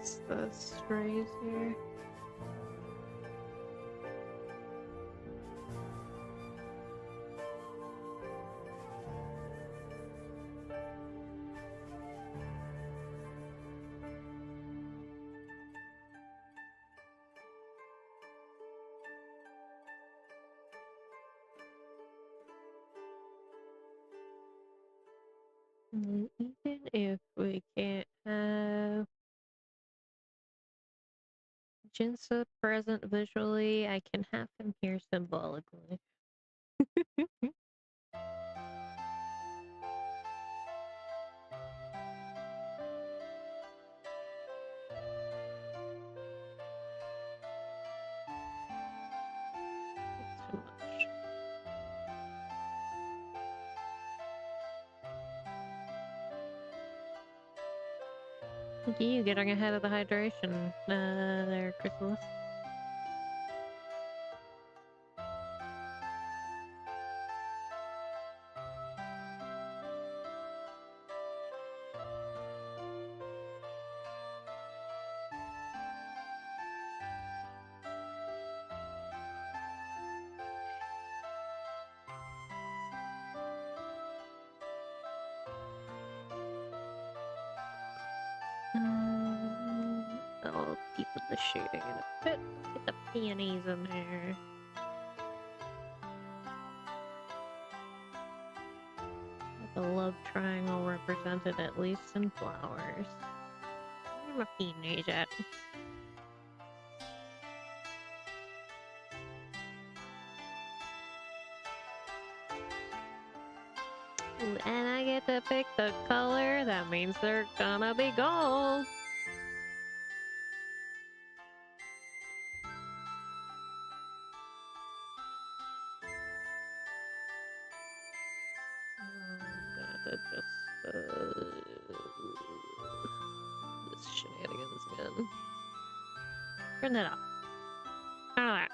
It's the strays here. Even if we can't have Jinsa present visually, I can have him here symbolically. Too much. Look at you getting ahead of the hydration there, Chrysalis. I'll deepen the shading in a bit. Get the peonies in there. The love triangle represented at least in flowers. Where are my peonies at? And I get to pick the color. That means they're gonna be gold. I'm gonna just this shenanigans again. Turn that off. Turn that.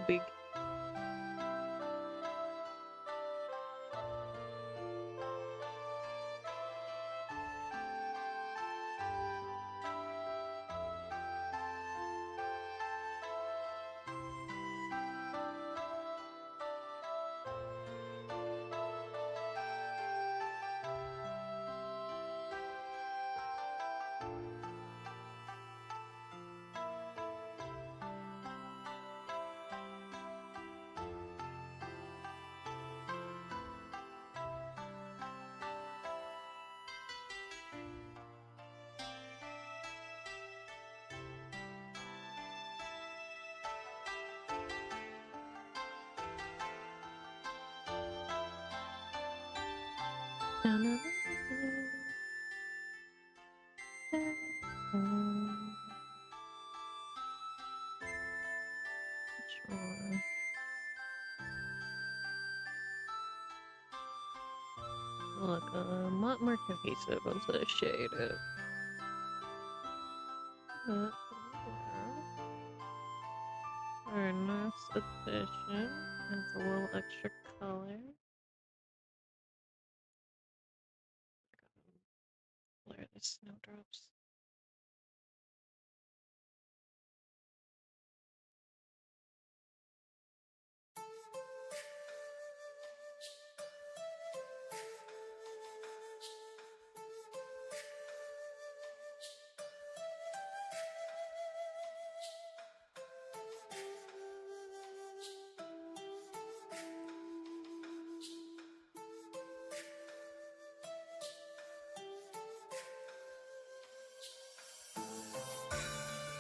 Big. Look, a lot more cohesive once I shade it. Very nice addition. Adds a little extra color. Blur the snowdrops.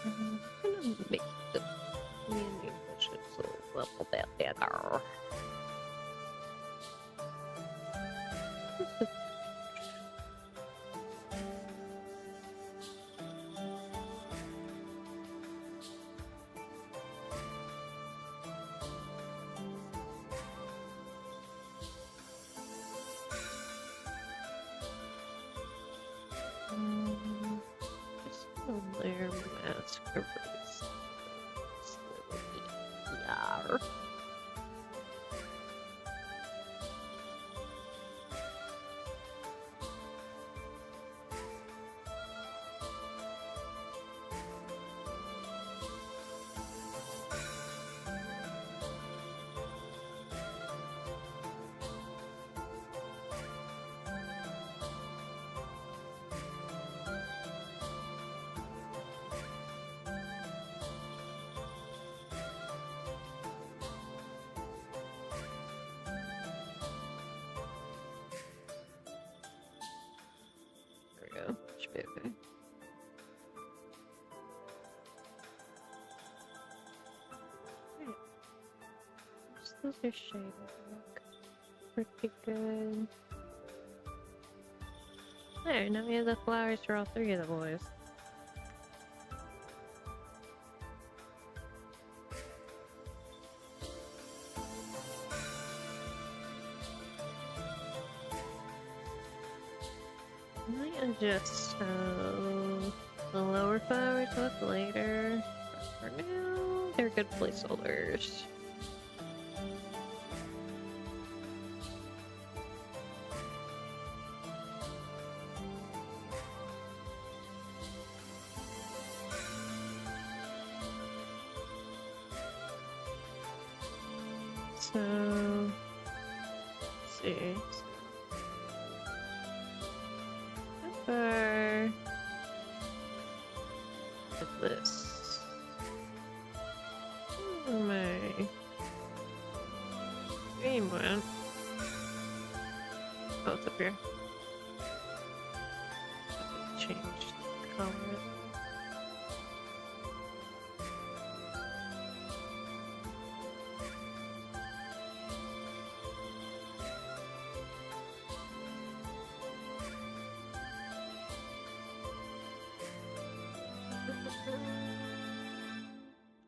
I'm gonna make the bushes a little bit better. That's gross. Yar. Should be okay. Those are shaded. Look pretty good. There, now we have the flowers for all three of the boys. Might adjust the lower flowers look later. But for now, they're good placeholders. So, let's see. Or like this. Oh my game went. Oh, it's up here. Change the color.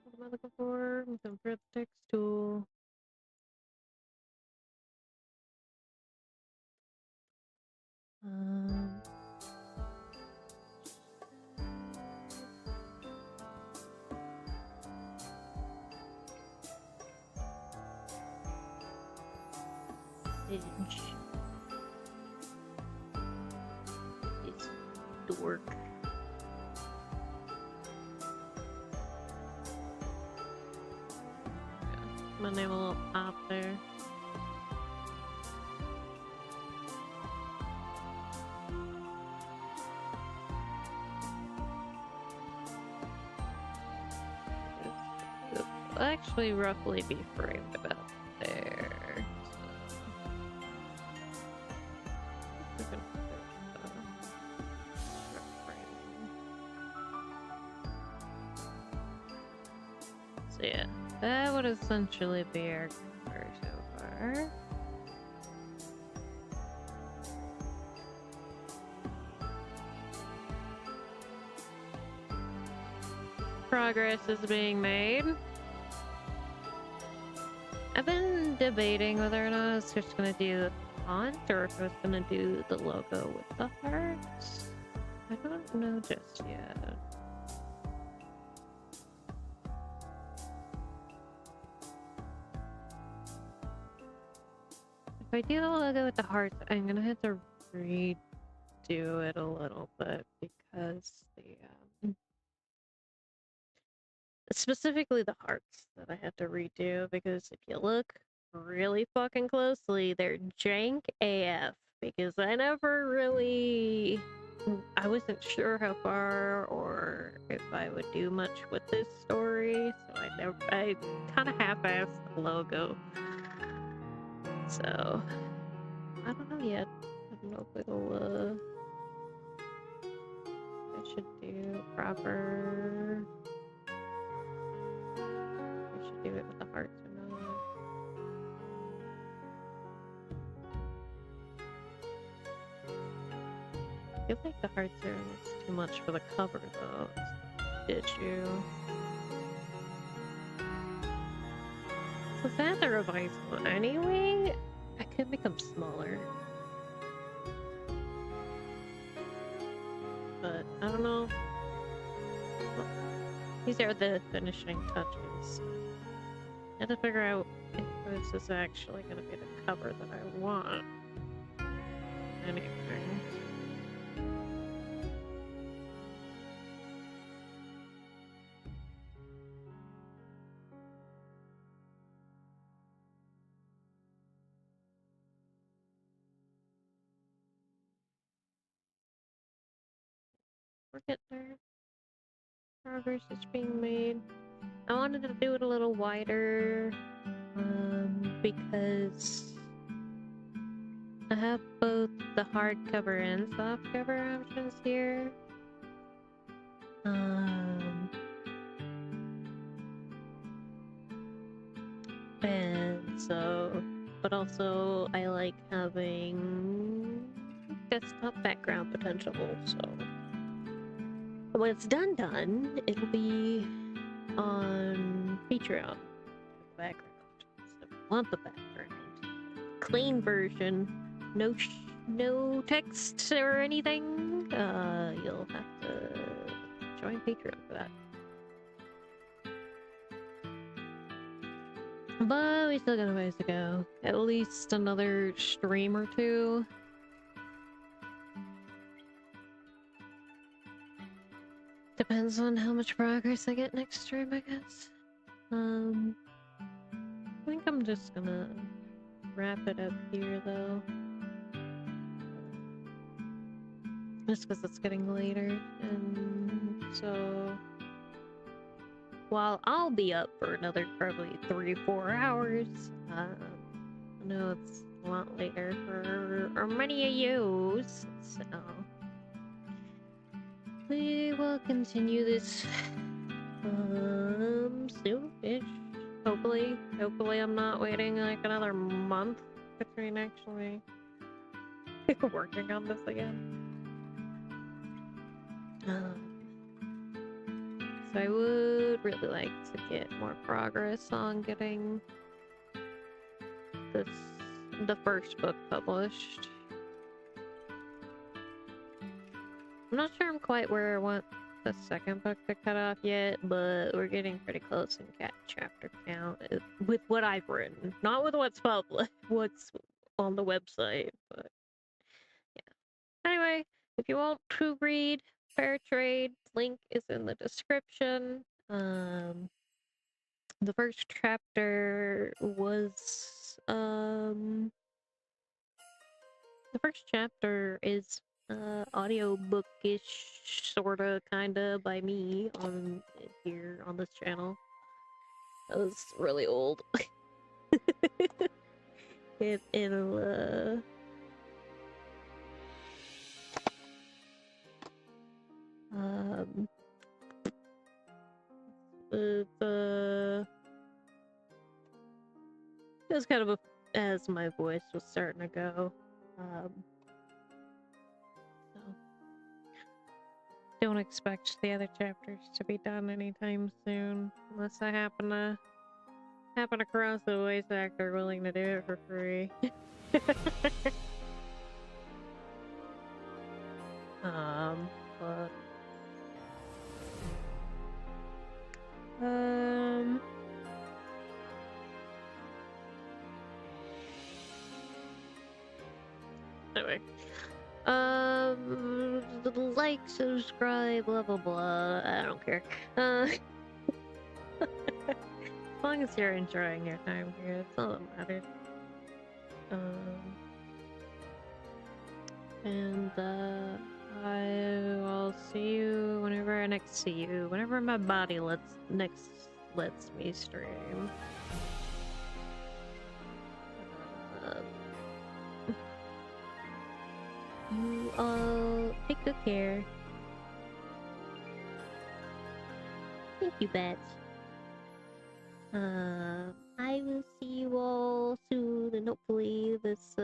What am I looking for? I'm looking for the text tool. Edge. It's dork. My name a little pop there. It'll actually roughly be framed about there. So yeah, that would essentially be our cover so far. Progress is being made. I've been debating whether or not I was just gonna do the font or if I was gonna do the logo with the hearts. I don't know just yet. If I do the logo with the hearts, I'm gonna have to redo it a little bit because specifically the hearts that I have to redo, because if you look really fucking closely, they're jank AF, because I wasn't sure how far or if I would do much with this story, so I kind of half-assed the logo. So, I don't know yet. I don't know if it'll, I should do proper... I should do it with the hearts or not. I feel like the hearts are almost too much for the cover, though. It's the issue. So if I had to revise one anyway, I could make them smaller. But I don't know. These are the finishing touches. I have to figure out if this is actually going to be the cover that I want. Anything. We're getting there. Progress is being made. I wanted to do it a little wider, because I have both the hardcover and softcover options here. And so, but also I like having desktop background potential, so when it's done, it'll be on Patreon. The background. So if you want the background, clean version, no text or anything, you'll have to join Patreon for that. But we still got a ways to go. At least another stream or two. Depends on how much progress I get next stream, I guess. I think I'm just gonna wrap it up here, though. Just because it's getting later, and so... while I'll be up for another probably 3-4 hours, I know it's a lot later for many of you, so... we will continue this soon-ish. Hopefully I'm not waiting like another month between actually working on this again. So I would really like to get more progress on getting the first book published. I'm not sure I'm quite where I want the second book to cut off yet, but we're getting pretty close in chapter count with what I've written, not with what's published, what's on the website, but yeah. Anyway, if you want to read Fair Trade, link is in the description. The first chapter was the first chapter is audiobookish, sorta, kinda, by me on here on this channel. That was really old. It'll it was kind of as my voice was starting to go. So don't expect the other chapters to be done anytime soon, unless I happen across a voice actor willing to do it for free. But anyway, like, subscribe, blah blah blah. I don't care. As long as you're enjoying your time here, that's all that matters. And I will see you whenever I next see you. Whenever my body lets me stream. You all take good care. Thank you, Bats. I will see you all soon, and hopefully this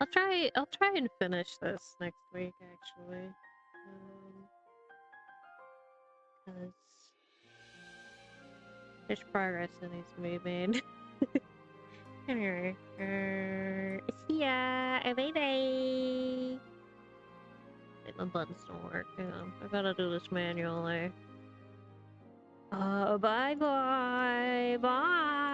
I'll try and finish this next week, actually. Because there's progress that needs to be made. Anyway, see ya! Bye bye! shit, my buttons don't work. Hang on. I gotta do this manually. Bye bye. Bye.